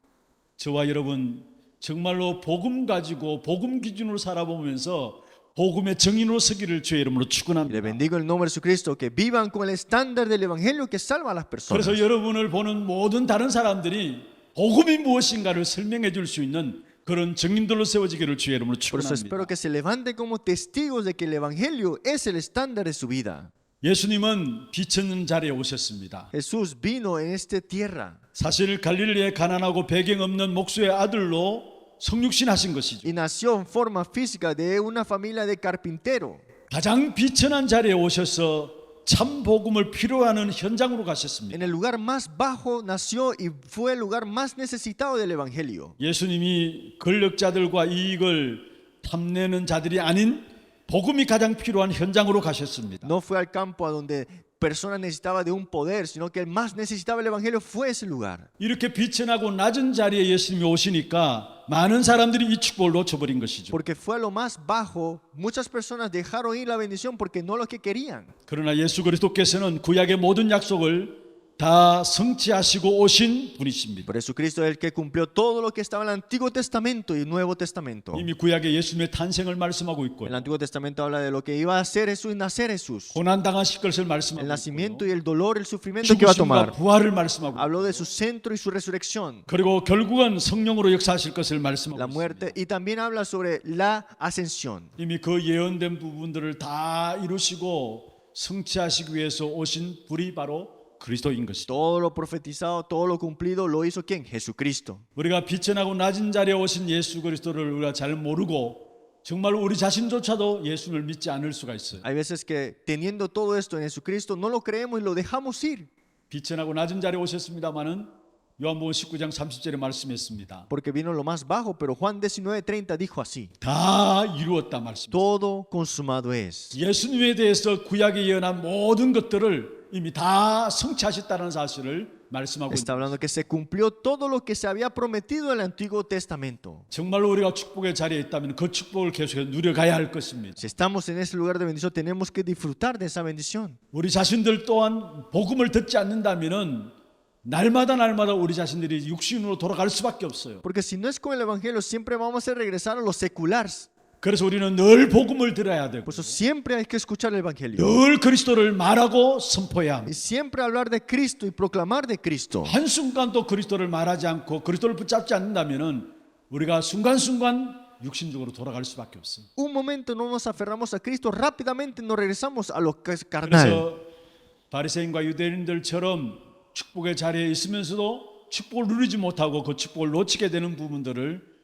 D: 저와 여러분 정말로 복음 가지고 복음 기준으로 살아보면서 복음의 정인으로 서기를 주의 이름으로
E: Y le
D: 축원합니다.
E: bendigo en el nombre de Jesucristo, que vivan con el estándar del evangelio que salva a las personas.
D: 그래서 여러분을 보는 모든 다른 사람들이 복음이 무엇인가를 설명해 줄 수 있는 그런 정인들로 세워지기를 주의 이름으로
E: Por eso espero
D: 축원합니다.
E: que se levanten como testigos de que el evangelio es el estándar de su vida.
D: 예수님은 빛있는 자리에 오셨습니다.
E: Jesús vino en esta tierra
D: 사실 갈릴리의 가난하고 배경 없는 목수의 아들로 성육신하신 것이죠.
E: y nació en forma física de una familia de carpintero.
D: 가장 비천한 자리에 오셔서 참 복음을 필요하는 현장으로 가셨습니다.
E: En el lugar más bajo nació y fue el lugar más necesitado del evangelio.
D: 예수님이 권력자들과 이익을 탐내는 자들이 아닌 복음이 가장 필요한 현장으로 가셨습니다.
E: No fue al campo a donde personas necesitaban de un poder, sino que el más necesitaba el evangelio fue ese lugar.
D: 이렇게 비천하고 낮은 자리에 예수님이 오시니까 많은 사람들이 이 축복을 놓쳐버린 것이죠.
E: Porque fue a lo más bajo, muchas personas dejaron ir la bendición porque no lo que querían.
D: 그러나 예수 그리스도께서는 구약의 모든 약속을 다 성취하시고 오신 분이십니다.
E: Por eso Cristo es el que cumplió todo lo que estaba en el Antiguo Testamento y el Nuevo Testamento.
D: 이미 구약에 예수님의 탄생을 말씀하고 있고
E: El Antiguo Testamento habla de lo que iba a hacer Jesús y nacer Jesús.
D: 고난 당하실 것을
E: El
D: 말씀하고
E: nacimiento
D: 있고
E: y el dolor, el sufrimiento que va a
D: 죽으심과
E: tomar.
D: 부활을 말씀하고 있고
E: Habló de su centro y su resurrección,
D: 그리고 결국은 성령으로 역사하실 것을
E: la
D: 말씀하고 있습니다.
E: muerte, y también habla sobre la ascensión.
D: 이미 그 예언된 부분들을 다 이루시고 성취하시기 위해서 오신 분이 바로 그리스도인 것이죠.
E: Todo lo profetizado, todo lo cumplido, lo hizo ¿quién? Jesucristo.
D: 우리가 비천하고 낮은 자리에 오신 예수 그리스도를 우리가 잘 모르고 정말 우리 자신조차도 예수를 믿지 않을 수가 있어요.
E: Hay veces que teniendo todo esto en Jesucristo no lo creemos y lo dejamos ir,
D: 비천하고 낮은 자리에 오셨습니다마는 요한복음 19장 30절에 말씀했습니다.
E: porque vino lo más bajo, pero Juan 19:30 dijo así:
D: 다 이루었다 말씀.
E: todo consumado es.
D: 예수님에 대해서 구약에 예언한 모든 것들을 이미 다 성취하셨다는 사실을 말씀하고
E: Está
D: 있습니다.
E: hablando que se cumplió todo lo que se había prometido en el Antiguo Testamento.
D: 정말로 우리가 축복의 자리에 있다면 그 축복을 계속해서 누려가야 할 것입니다.
E: Si estamos en ese lugar de bendición, tenemos que disfrutar de esa bendición.
D: 우리 자신들 또한 복음을 듣지 않는다면은 날마다 우리 자신들이 육신으로 돌아갈 수밖에 없어요.
E: Porque si no es con el Evangelio, siempre vamos a regresar a los seculares.
D: 그래서 우리는 늘 복음을 들어야 되고
E: Por eso siempre hay que escuchar el Evangelio.
D: 늘 그리스도를 말하고 선포해야 합니다.
E: Y siempre hablar de Cristo y proclamar de Cristo.
D: 한순간도 그리스도를 말하지 않고 그리스도를 붙잡지 않는다면은 우리가 순간순간 육신적으로 돌아갈 수밖에 없어요.
E: Un momento no nos aferramos a Cristo, rápidamente nos regresamos a lo que es carnal.
D: 그래서 바리새인과 유대인들처럼 축복의 자리에 있으면서도 축복을 누리지 못하고 그 축복을 놓치게 되는 부분들을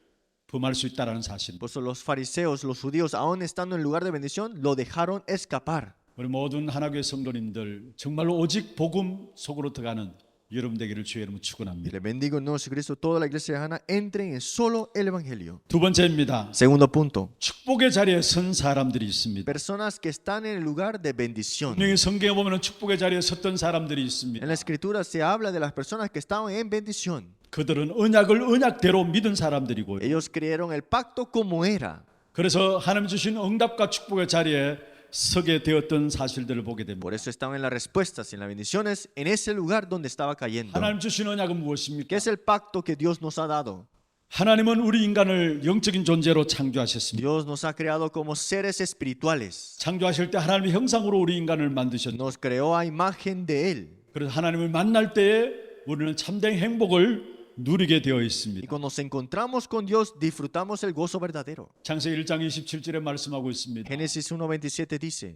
D: 범할 수 있다는 사실.
E: Por eso los fariseos, los judíos, aún estando en el lugar de bendición, lo dejaron escapar.
D: 우리 모든 하나교회 성도님들 정말로 오직 복음 속으로 들어가는 여러분 되기를 주의 이름으로
E: Y
D: 축원합니다.
E: le bendigo en nombre de Cristo, toda la iglesia de Hanna, entren en solo el Evangelio.
D: 두 번째입니다.
E: Segundo punto,
D: 축복의 자리에 선 사람들이 있습니다.
E: personas que están en el lugar de bendición.
D: 분명히 성경에 보면 축복의 자리에 섰던 사람들이 있습니다.
E: En la escritura se habla de las personas que estaban en bendición.
D: 그들은 언약을 언약대로 믿은 사람들이고
E: Ellos creyeron el pacto como era.
D: 그래서 하나님 주신 응답과 축복의 자리에 서게 되었던 사실들을 보게 됩니다.
E: Por eso estaban en las respuestas y en las bendiciones en ese lugar donde estaba cayendo.
D: 하나님 주신 언약은
E: ¿Qué
D: 무엇입니까?
E: es el pacto que Dios nos ha dado?
D: 하나님은 우리 인간을 영적인 존재로 창조하셨습니다.
E: Dios nos ha creado como seres espirituales.
D: 창조하실 때 하나님의 형상으로 우리 인간을 만드셨다.
E: Nos creó a imagen de Él.
D: 그래서 하나님을 만날 때에 우리는 참된 행복을 누리게 되어
E: Y
D: 있습니다.
E: cuando nos encontramos con Dios, disfrutamos el gozo verdadero.
D: 창세기 1장 27절에 말씀하고 있습니다.
E: Génesis 1:27 dice: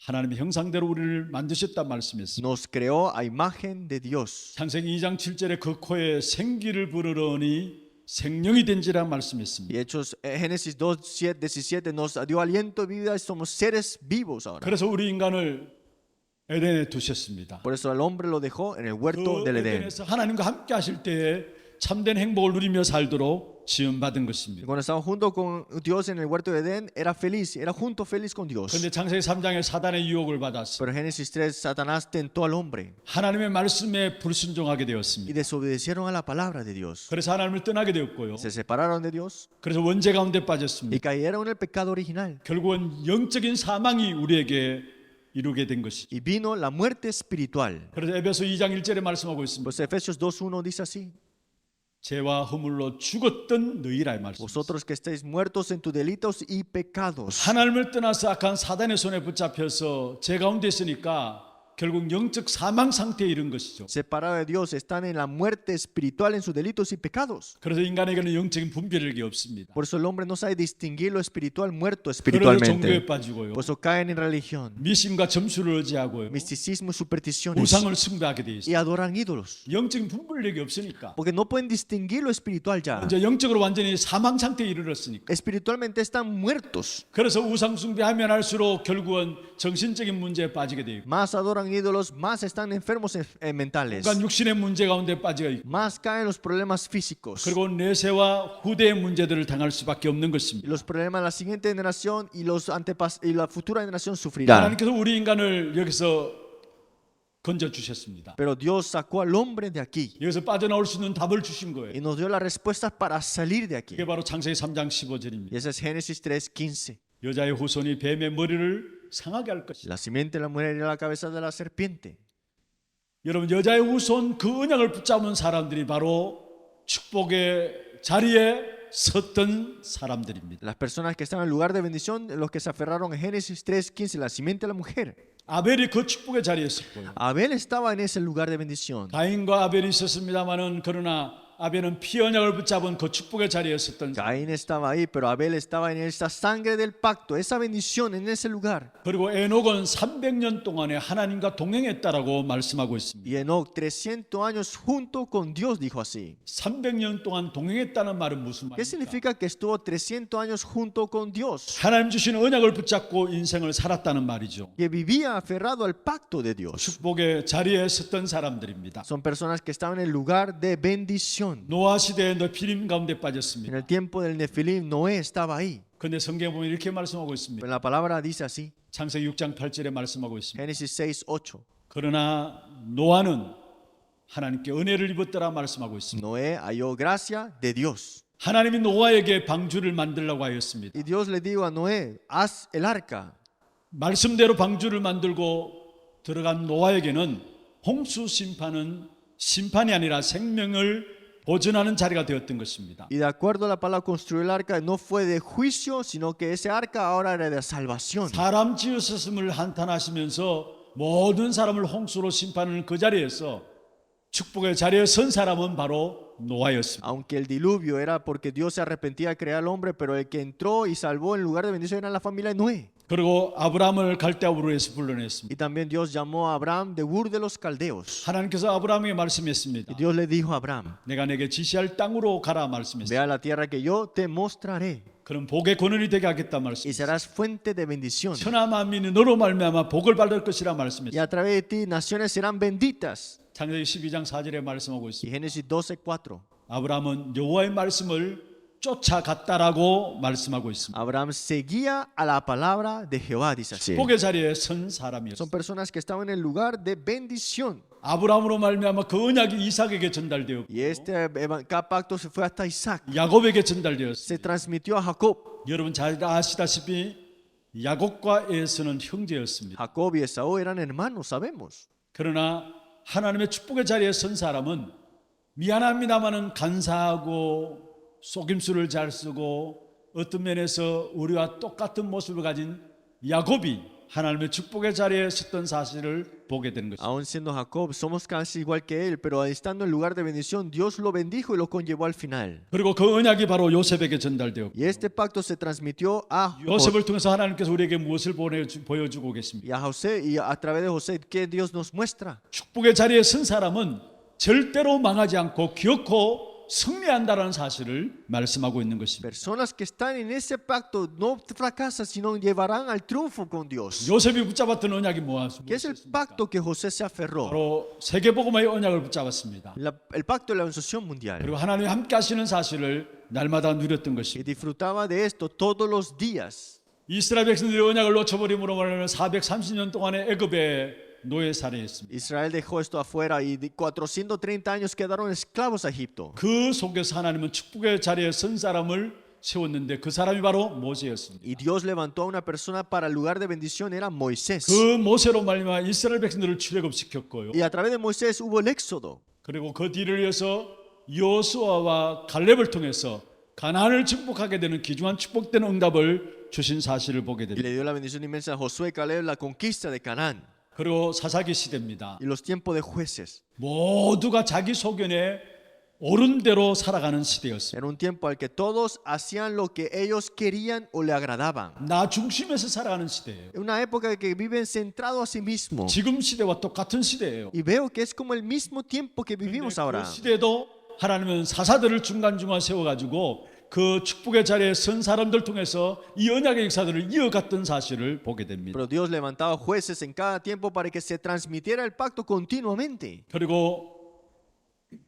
D: 하나님의 형상대로 우리를 만드셨다 말씀했습니다.
E: nos creó a imagen de Dios.
D: 창세기 2장 7절에 그 코에 생기를 부르러니 생명이 된지라 말씀했습니다.
E: Y Hechos, Génesis 2:17 nos dio aliento de vida y somos seres vivos ahora.
D: 그래서 우리 인간을 에덴에 두셨습니다.
E: Por eso al hombre lo dejó en el huerto
D: 그
E: del Edén.
D: 에덴에서 하나님과 함께 하실 때에 참된 행복을 누리며 살도록 지음받은
E: Y
D: 것입니다.
E: cuando estaba junto con Dios en el huerto de Edén, era feliz, era junto feliz con Dios.
D: 그런데 창세기 3장에 사단의 유혹을 받았어.
E: Pero en Génesis 3, Satanás tentó al hombre
D: 하나님의 말씀에 불순종하게
E: y
D: 되었습니다.
E: desobedecieron a la palabra de Dios.
D: 그래서 하나님을 떠나게 되었고요.
E: Se separaron de Dios
D: 그래서 원죄 가운데
E: y
D: 빠졌습니다.
E: cayeron en el pecado original.
D: 결국은 영적인 사망이 우리에게 이루게 된 것이죠.
E: Y vino la muerte espiritual.
D: 그래서 에베소 2장 1절에 말씀하고 있습니다.
E: Pues Efesios 2:1 dice así:
D: 죄와 허물로 죽었던 너희라 이 말씀.
E: vosotros que estáis muertos en tus delitos y pecados.
D: 하나님을 떠나서 악한 사단의 손에 붙잡혀서 죄 가운데 있으니까 결국 영적 사망 상태에 이른 것이죠.
E: Separados de Dios, están en la muerte espiritual en sus delitos y pecados.
D: 그래서 인간에게는 영적인 분별력이 없습니다.
E: Por eso el hombre no sabe distinguir lo espiritual muerto
D: 그래서 종교에
E: espiritualmente.
D: 빠지고요.
E: Por eso caen en religión,
D: 미신과 점수를 의지하고요.
E: misticismo y supersticiones
D: 우상을 숭배하게 돼
E: y
D: 있어요.
E: adoran ídolos.
D: 영적인 분별력이 없으니까
E: Porque no pueden distinguir lo espiritual ya.
D: 이제 영적으로 완전히 사망 상태에 이르렀으니까.
E: Espiritualmente están muertos.
D: 그래서 우상 숭배하면 할수록 결국은 정신적인 문제에 빠지게 돼요.
E: Más adoran ídolos, más están enfermos mentales.
D: 그러니까 육신의 문제 가운데 빠지게 있고
E: Más caen los problemas físicos.
D: 그리고 내세와 후대의 문제들을 당할 수밖에 없는
E: Y
D: 것입니다.
E: los problemas de la siguiente generación y y la futura generación sufrirán.
D: 하나님께서 우리 인간을 여기서 건져 주셨습니다.
E: Pero Dios sacó al hombre de aquí
D: 여기서 빠져나올 수 있는 답을 주신 거예요.
E: y nos dio las respuestas para salir de aquí.
D: 그게 바로 창세기 3장 15절입니다.
E: Y ese es Génesis 3:15.
D: 여자의 후손이 뱀의 머리를 상하게 할 것이다.
E: La simiente de la mujer era la cabeza de la serpiente.
D: 여러분 여자의 후손 그 언약을 붙잡은 사람들이 바로 축복의 자리에 섰던 사람들입니다.
E: Las personas que estaban en el lugar de bendición, los que se aferraron en Génesis 3:15, la simiente de la mujer.
D: 아벨이 그 축복의 자리에 섰고요.
E: Abel estaba en ese lugar de bendición.
D: 가인과 아벨이 있었습니다마는 그러나 아벨은 피 언약을 붙잡은 그 축복의 자리에 섰던 사람.
E: Caín estaba ahí, pero Abel estaba en esa sangre del pacto, esa bendición en ese lugar.
D: 그리고 에녹은 300년 동안에 하나님과 동행했다라고 말씀하고 있습니다.
E: Y Enoc, 300 años junto con Dios, dijo así.
D: 300년 동안 동행했다는 말은 무슨
E: ¿Qué
D: 말입니까?
E: significa que estuvo 300 años junto con Dios?
D: 하나님 주신 언약을 붙잡고 인생을 살았다는 말이죠.
E: Que vivía aferrado al pacto de Dios.
D: 축복의 자리에 섰던 사람들입니다.
E: Son personas que estaban en el lugar de bendición.
D: 노아 시대에 너피림 가운데
E: En
D: 빠졌습니다.
E: el tiempo del Nefilim, Noé estaba ahí.
D: 근데 성경에 보면 이렇게 말씀하고
E: Pero
D: 있습니다.
E: la palabra dice así,
D: 창세기 6장 8절에 말씀하고 있습니다.
E: Génesis 6:8.
D: 그러나 노아는 하나님께 은혜를 입었더라 말씀하고 있습니다.
E: Noé halló gracia de Dios.
D: 하나님이 노아에게 방주를 만들라고 하였습니다.
E: Y Dios le dijo a Noé, haz el arca.
D: 말씀대로 방주를 만들고 들어간 노아에게는 홍수 심판은 심판이 아니라 생명을 보존하는 자리가 되었던 것입니다.
E: Y de acuerdo a la palabra, construir el arca no fue de juicio, sino que ese arca ahora era de salvación.
D: 사람 지으셨음을 한탄하시면서 모든 사람을 홍수로 심판하는 그 자리에서 축복의 자리에 선 사람은 바로 노아였습니다.
E: Aunque el diluvio era porque Dios se arrepentía de crear al hombre, pero el que entró y salvó en lugar de bendición era la familia de Noé.
D: 그리고 아브라함을 갈대아우르에서 불러냈습니다.
E: Y también Dios llamó a Abraham de Ur de los Caldeos.
D: 하나님께서 아브라함에게 말씀했습니다.
E: Y Dios le dijo a Abraham,
D: 내가 내게 지시할 땅으로 가라
E: ve
D: 말씀했습니다.
E: a la tierra que yo te mostraré
D: 그럼 복의 근원이 되게 하겠다
E: y
D: 말씀했습니다.
E: serás fuente de bendición.
D: 천하 만민이 너로 말미암아 복을 받을 것이라
E: Y
D: 말씀했습니다.
E: a través de ti naciones serán benditas.
D: 창세기 12장 4절에 말씀하고
E: Y
D: 있습니다.
E: Génesis 12:4.
D: 아브라함은 여호와의 말씀을 쫓아갔다라고 말씀하고 있습니다.
E: Abraham seguía a la palabra de Jehová, dice así.
D: 복의 자리에 선
E: Son
D: 사람이었습니다.
E: personas que estaban en el lugar de bendición.
D: 아브라함으로 말미암아 그 언약이 이삭에게 전달되었고
E: Y este pacto se fue hasta Isaac.
D: 야곱에게 전달되었습니다.
E: Se transmitió a Jacob.
D: 여러분 잘 아시다시피 야곱과 에서는 형제였습니다.
E: Jacob y Esaú eran hermanos, sabemos.
D: 그러나 하나님의 축복의 자리에 선 사람은 미안합니다마는 간사하고 속임수를 잘 쓰고 어떤 면에서 우리와 똑같은 모습을 가진 야곱이 하나님의 축복의 자리에 섰던 사실을 보게 되는 것입니다.
E: Aún siendo Jacob, somos casi igual que él, pero estando en lugar de bendición, Dios lo bendijo y lo conllevó al final.
D: 그리고 그 언약이 바로 요셉에게 전달되었고
E: Y este pacto se transmitió a
D: 요셉을 통해서 하나님께서 우리에게 무엇을 보여주고 계십니까?
E: y a José, y a través de José, ¿qué Dios nos muestra?
D: 축복의 자리에 선 사람은 절대로 망하지 않고 기어코 승리한다라는 사실을 말씀하고 있는 것입니다.
E: Personas que están en ese pacto no fracasan, sino llevarán al triunfo con Dios.
D: 요셉이 붙잡았던 언약이
E: ¿Qué es el pacto que José se aferró?
D: 바로 세계복음화의 언약을 붙잡았습니다.
E: El pacto de la Anunciación Mundial.
D: 그리고 하나님이 함께 하시는 사실을 날마다 누렸던
E: Y
D: 것입니다.
E: disfrutaba de esto todos los días.
D: 이스라엘 백성들이 언약을 놓쳐버림으로 말하면 430년 동안의 애굽의 노예 살해했습니다.
E: Israel dejó esto afuera y 430 años quedaron esclavos a Egipto.
D: 그 속에서 하나님은 축복의 자리에 선 사람을 세웠는데 그 사람이 바로 모세였습니다.
E: Y Dios levantó a una persona para el lugar de bendición, era Moisés.
D: 그 모세로 말미암아 이스라엘 백성들을 출애굽시켰고요.
E: Y a través de Moisés hubo el éxodo.
D: 그리고 그 뒤를 이어서 여호수아와 갈렙을 통해서 가나안을 축복하게 되는 귀중한 축복된 응답을 주신 사실을 보게
E: Y
D: 됩니다.
E: le dio la bendición inmensa a Josué y Caleb, la conquista de Canaán.
D: 그리고 사사기 시대입니다.
E: Y los tiempos de jueces.
D: 모두가 자기 소견에 옳은 대로 살아가는 시대였어요.
E: Era un tiempo al que todos hacían lo que ellos querían o le agradaban.
D: 나 중심에서 살아가는 시대예요.
E: Una época que viven centrados a sí mismos.
D: 지금 시대와 똑같은 시대예요.
E: Y veo que es como el mismo tiempo que vivimos ahora.
D: 그 시대도 하나님은 사사들을 중간중간 세워가지고 그 축복의 자리에 선 사람들 통해서 이 언약의 역사들을 이어갔던 사실을 보게 됩니다.
E: Pero Dios levantaba jueces en cada tiempo para que se transmitiera el pacto continuamente.
D: 그리고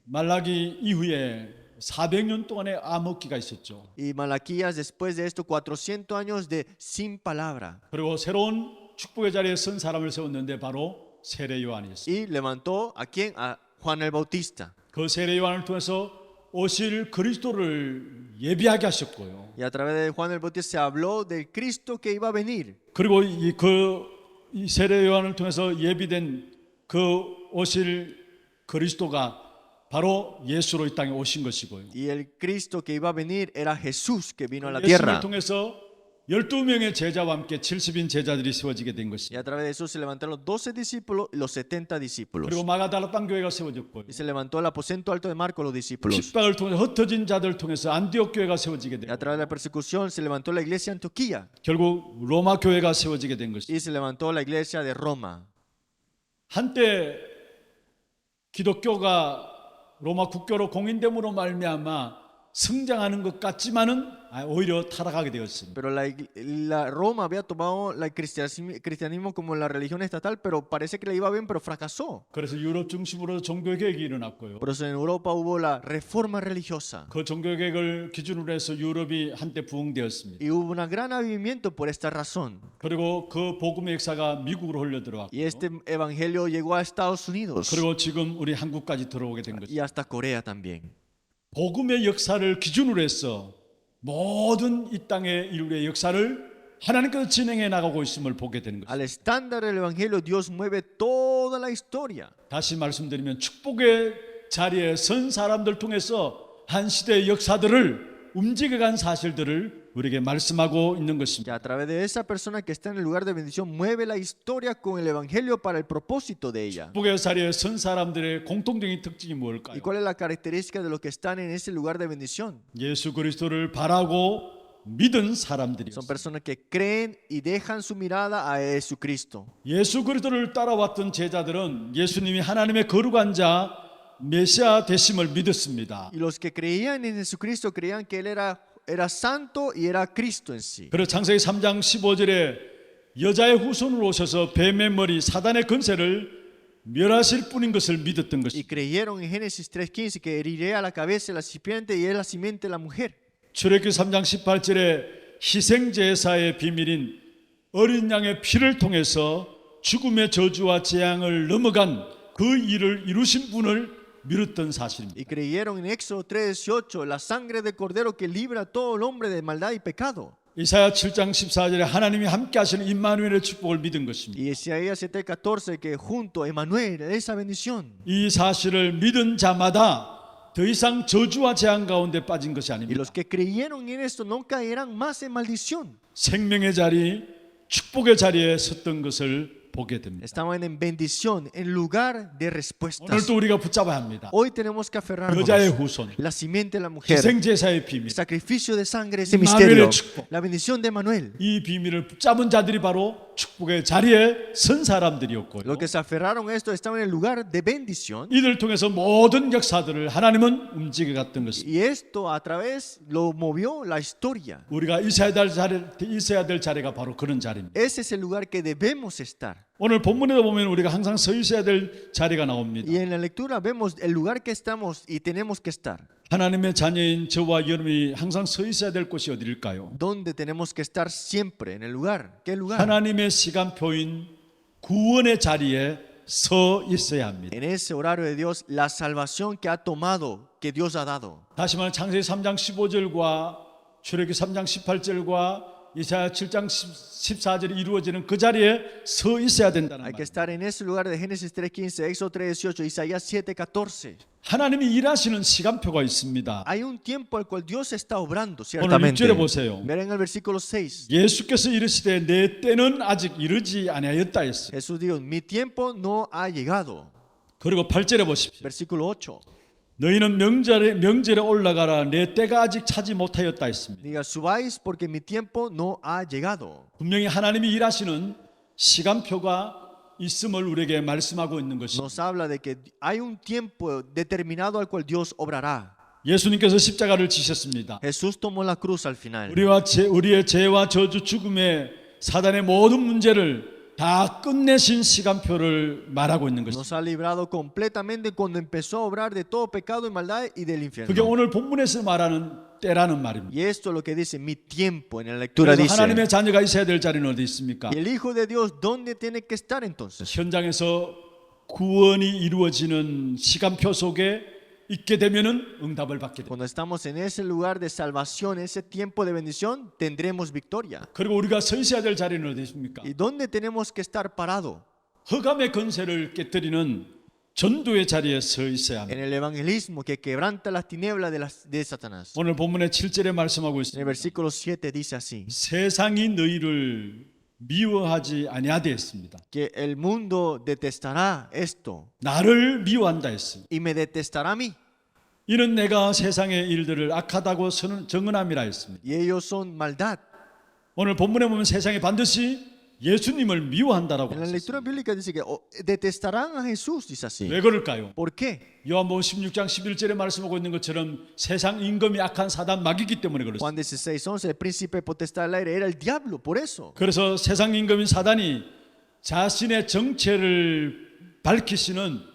D: 말라기 이후에 400년 동안의 암흑기가 있었죠.
E: Y Malaquías, después de esto, 400 años de sin palabra.
D: 그리고 새로운 축복의 자리에 선 사람을 세웠는데 바로 세례 요한이었습니다.
E: Y levantó a quién? A Juan el Bautista.
D: 그 세례 요한을 통해서 오실 그리스도를 예비하게 하셨고요.
E: Y a través de Juan el Bautista se habló del Cristo que iba a venir.
D: 그리고 이 세례 요한을 통해서 예비된 그 오실 그리스도가 바로 예수로 이 땅에 오신 것이고요.
E: Y el Cristo que iba a venir era Jesús que vino a la
D: 예수를
E: tierra.
D: 통해서 12명의 제자와 함께 70인 제자들이 세워지게 된
E: Y
D: 것입니다.
E: a través de eso se levantaron los 12 discípulos y los 70 discípulos.
D: 그리고 마가다라 땅교회가 세워졌고요.
E: Y se levantó el aposento alto de Marcos los discípulos.
D: 핍박을 통해서 흩어진 자들을 통해서 안디옥 교회가 세워지게
E: Y a
D: 되고
E: través de la persecución se levantó la iglesia de Antioquía
D: 결국 로마 교회가 세워지게 된 것입니다.
E: y se levantó la iglesia de Roma.
D: 한때 기독교가 로마 국교로 공인됨으로 말미암아 성장하는 것 같지만은 오히려 타락하게 되었습니다.
E: Pero la Roma había tomado el cristianismo como la religión estatal, pero parece que le iba bien, pero fracasó.
D: 그래서 유럽 중심으로 종교 개혁이 일어났고요.
E: Por eso en Europa hubo la reforma religiosa
D: 그 종교 개혁을 기준으로 해서 유럽이 한때 부흥되었습니다.
E: y hubo un gran avivamiento por esta razón.
D: 그리고 그 복음의 역사가 미국으로 흘려 들어왔고,
E: Y este evangelio llegó a Estados Unidos
D: 그리고 지금 우리 한국까지 들어오게 된
E: y
D: 것입니다.
E: hasta Corea también.
D: 복음의 역사를 기준으로 해서 모든 이 땅의 인류의 역사를 하나님께서 진행해 나가고 있음을 보게 되는 것입니다.
E: Al estándar del evangelio Dios mueve toda la historia.
D: 다시 말씀드리면 축복의 자리에 선 사람들 통해서 한 시대의 역사들을 움직여간 사실들을 우리에게 말씀하고 있는
E: Que
D: 것입니다.
E: a través de esa persona que está en el lugar de bendición mueve la historia con el evangelio para el propósito de ella.
D: 축복의 자리에 선 사람들의 공통적인 특징이
E: ¿Y
D: 뭘까요?
E: cuál es la característica de los que están en ese lugar de bendición?
D: 예수 그리스도를 바라고 믿은 사람들이었습니다.
E: Son personas que creen y dejan su mirada a Jesucristo.
D: 예수 그리스도를 따라왔던 제자들은 예수님이 하나님의 거룩한 자 메시아 되심을 믿었습니다.
E: Y los que creían en Jesucristo creían que Él era santo y era Cristo en sí.
D: 그래서 창세기 3장 15절에 여자의 후손으로 오셔서 뱀의 머리 사단의 권세를 멸하실 분인 것을 믿었던
E: Y
D: 것입니다.
E: creyeron en Génesis 3:15 que heriré a la cabeza de la serpiente y es la simiente de la mujer.
D: 출애굽기 3장 18절에 희생 제사의 비밀인 어린 양의 피를 통해서 죽음의 저주와 재앙을 넘어간 그 일을 이루신 분을 믿었던 사실입니다.
E: Y creyeron en Éxodo 3:18 la sangre del cordero que libra a todo el hombre de maldad y pecado.
D: 이사야 7장 14절에 하나님이 함께 하시는 임마누엘의 축복을 믿은 것입니다.
E: Y Isaías 7:14 que junto a Emmanuel esa bendición.
D: 이 사실을 믿은 자마다 더 이상 저주와 재앙 가운데 빠진 것이
E: Y
D: 아닙니다.
E: los que creyeron en esto no caerán más en maldición.
D: 생명의 자리, 축복의 자리에 섰던 것을 보게 됩니다.
E: Estaban en bendición, en lugar de respuestas.
D: 오늘도 우리가 붙잡아야 합니다.
E: Hoy tenemos que aferrarnos.
D: 여자의 후손,
E: La simiente de la mujer.
D: 희생 제사의 비밀.
E: El sacrificio de sangre, ese
D: Emmanuel의
E: misterio.
D: 축복.
E: La bendición de Manuel.
D: 이 비밀을 붙잡은 자들이 바로 축복의 자리에 선 사람들이었고요.
E: Los que se aferraron a esto estaban en el lugar de bendición.
D: 이들 통해서 모든 역사들을 하나님은 움직여 갔던 것입니다.
E: Y esto a través lo movió la historia.
D: 우리가 있어야 될 자리가 바로 그런 자리입니다.
E: Ese es el lugar que debemos estar.
D: 오늘 본문에도 보면 우리가 항상 서 있어야 될 자리가 나옵니다.
E: Y en la lectura vemos el lugar que estamos y tenemos que estar.
D: 하나님의 자녀인 저와 여러분이 항상 서 있어야 될 곳이 어디일까요?
E: ¿Dónde tenemos que estar siempre? ¿En el lugar? ¿Qué lugar?
D: 하나님의 시간표인 구원의 자리에 서 있어야 합니다.
E: En ese horario de Dios, la salvación que ha tomado, que Dios ha dado.
D: 다시 말해 창세기 3장 15절과 출애굽기 3장 18절과 이사야 7장 14절이 이루어지는 그 자리에 서 있어야 된다는
E: Hay que
D: 말.
E: estar en ese lugar de Génesis 3:15, Éxodo 3:18, Isaías 7:14.
D: 하나님이 일하시는 시간표가 있습니다.
E: Hay un tiempo al cual Dios está obrando,
D: 오늘
E: ciertamente.
D: 6절에 보세요.
E: Miren el versículo 6.
D: 예수께서 이르시되 내 때는 아직 이르지 아니하였다 했어요.
E: Jesús dijo, mi tiempo no ha llegado.
D: 그리고 8절에 보십시오.
E: Versículo 8.
D: 너희는 명절에 올라가라 내 때가 아직 차지 못하였다 했습니다.
E: Diga, subáis porque mi tiempo no ha llegado.
D: 분명히 하나님이 일하시는 시간표가 있음을 우리에게 말씀하고 있는 것입니다.
E: Nos habla de que hay un tiempo determinado al cual Dios obrará.
D: 예수님께서 십자가를 지셨습니다.
E: Jesús tomó la cruz al final.
D: 우리의 죄와 저주 죽음의 사단의 모든 문제를 다 끝내신 시간표를 말하고 있는 것입니다.
E: Nos ha librado completamente cuando empezó a obrar de todo pecado y maldad y del
D: 그게
E: infierno.
D: 오늘 본문에서 말하는 때라는 말입니다.
E: Y esto es lo que dice mi tiempo en la lectura
D: 그래서
E: dice.
D: 하나님의 자녀가 있어야 될 자리는 어디 있습니까?
E: Y el Hijo de Dios, ¿dónde tiene que estar entonces?
D: 현장에서 구원이 이루어지는 시간표 속에 있게 되면은 응답을 받게 됩니다.
E: Cuando estamos en ese lugar de salvación, ese tiempo de bendición, tendremos victoria.
D: 그리고 우리가 서 있어야 될 자리는 어디 있습니까?
E: ¿Y dónde tenemos que estar parado?
D: 흑암의 권세를 깨뜨리는 전도의 자리에 서 있어야 합니다.
E: en el evangelismo que quebranta las tinieblas de Satanás.
D: 오늘 본문의 7절에 말씀하고
E: En el
D: 있습니다.
E: versículo 7 dice así,
D: 세상이 너희를 미워하지 아니하되 했습니다.
E: que el mundo detestará esto
D: 나를 미워한다 했습니다.
E: y me detestará a mí.
D: 이는 내가 세상의 일들을 악하다고 정언함이라 했습니다.
E: Y ellos son maldad.
D: 오늘 본문에 보면 세상이 반드시 예수님을 미워한다라고
E: En la
D: 했습니다.
E: lectura bíblica dice que detestarán a Jesús, dice así.
D: 왜 그럴까요?
E: ¿Por qué?
D: 요한복음 16장 11절에 말씀하고 있는 것처럼 세상 임금이 악한 사단 마귀이기 때문에 그렇습니다.
E: Juan 16:11, el príncipe potestad del aire era el diablo, por eso.
D: 그래서 세상 임금인 사단이 자신의 정체를 밝히시는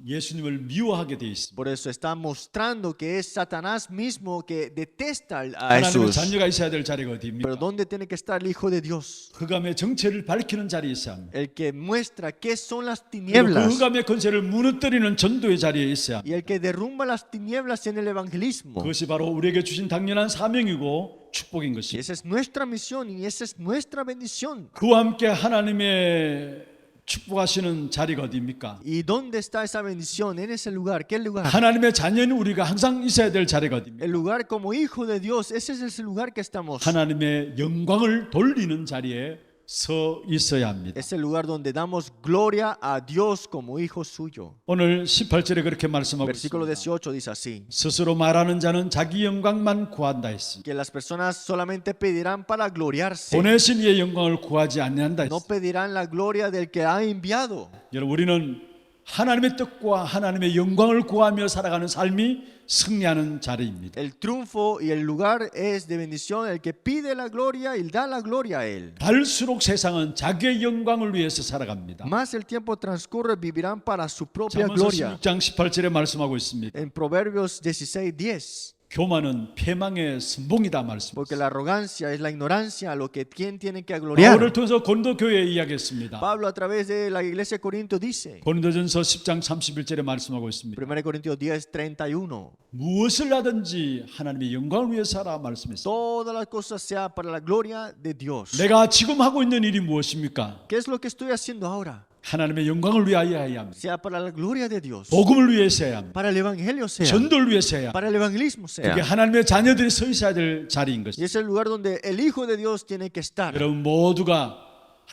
D: 예수님을 미워하게 되어 있습니다.
E: Por eso está mostrando que es Satanás mismo que detesta a
D: 하나님의
E: Jesús.
D: 자녀가 있어야 될 자리가
E: Pero
D: 어디입니까?
E: ¿dónde tiene que estar el Hijo de Dios?
D: 흑암의 정체를 밝히는 자리에 있어야 합니다.
E: El que muestra qué son las
D: 그리고 그
E: tinieblas
D: 흑암의 권세를 무너뜨리는 전도의 자리에 있어야 합니다.
E: y el que derrumba las tinieblas en el evangelismo.
D: 그것이 바로 우리에게 주신 당연한 사명이고 축복인
E: Y
D: 것입니다.
E: esa es nuestra misión y esa es nuestra bendición.
D: 그와 함께 하나님의 축복하시는 자리가 어디입니까?
E: ¿Y dónde está esa bendición? En ese lugar. ¿Qué lugar?
D: 하나님의 자녀는 우리가 항상 있어야 될 자리가 어디입니까?
E: El lugar como hijo de Dios. Ese es el lugar que estamos.
D: 하나님의 영광을 돌리는 자리에 서 있어야 합니다.
E: Es el lugar donde damos gloria a Dios como hijo suyo.
D: 오늘 18절에 그렇게 말씀하고
E: Versículo
D: 있습니다.
E: 18 dice así,
D: 스스로 말하는 자는 자기 영광만 구한다 했습니다.
E: que las personas solamente pedirán para gloriarse.
D: 보내신 이의 영광을 구하지 않는다
E: No
D: 했습니다.
E: pedirán la gloria del que ha enviado.
D: 여러분 우리는 하나님의 뜻과 하나님의 영광을 구하며 살아가는 삶이 승리하는 자리입니다.
E: El triunfo y el lugar es de bendición. El que pide la gloria y da la gloria a él.
D: 갈수록 세상은 자기의 영광을 위해서 살아갑니다.
E: Más el tiempo transcurre, vivirán para su propia
D: 잠언서
E: gloria.
D: 16장 18절에 말씀하고 있습니다.
E: En Proverbios 16:10.
D: 교만은 패망의 선봉이다
E: Porque
D: 말씀입니다.
E: la arrogancia es la ignorancia, lo que quien tiene que
D: 바울을
E: gloriar.
D: 통해서 고린도 교회에 이야기했습니다.
E: Pablo a través de la iglesia de Corinto dice,
D: 고린도전서 10장 31절에 말씀하고 있습니다.
E: 1 Corintios 10:31,
D: 무엇을 하든지 하나님의 영광을 위해서 하라 말씀했습니다.
E: todas las cosas sea para la gloria de Dios.
D: 내가 지금 하고 있는 일이 무엇입니까?
E: ¿Qué es lo que estoy haciendo ahora?
D: 하나님의 영광을 위하여 해야 합니다.
E: Sea para la gloria de Dios,
D: 복음을 위해서 해야 합니다.
E: para el evangelio sea,
D: 전도를 위해서 해야 합니다.
E: para el evangelismo
D: 그게
E: sea.
D: 하나님의 자녀들이 서 있어야 될 자리인
E: Y
D: 것입니다.
E: es el lugar donde el Hijo de Dios tiene que estar.
D: 여러분 모두가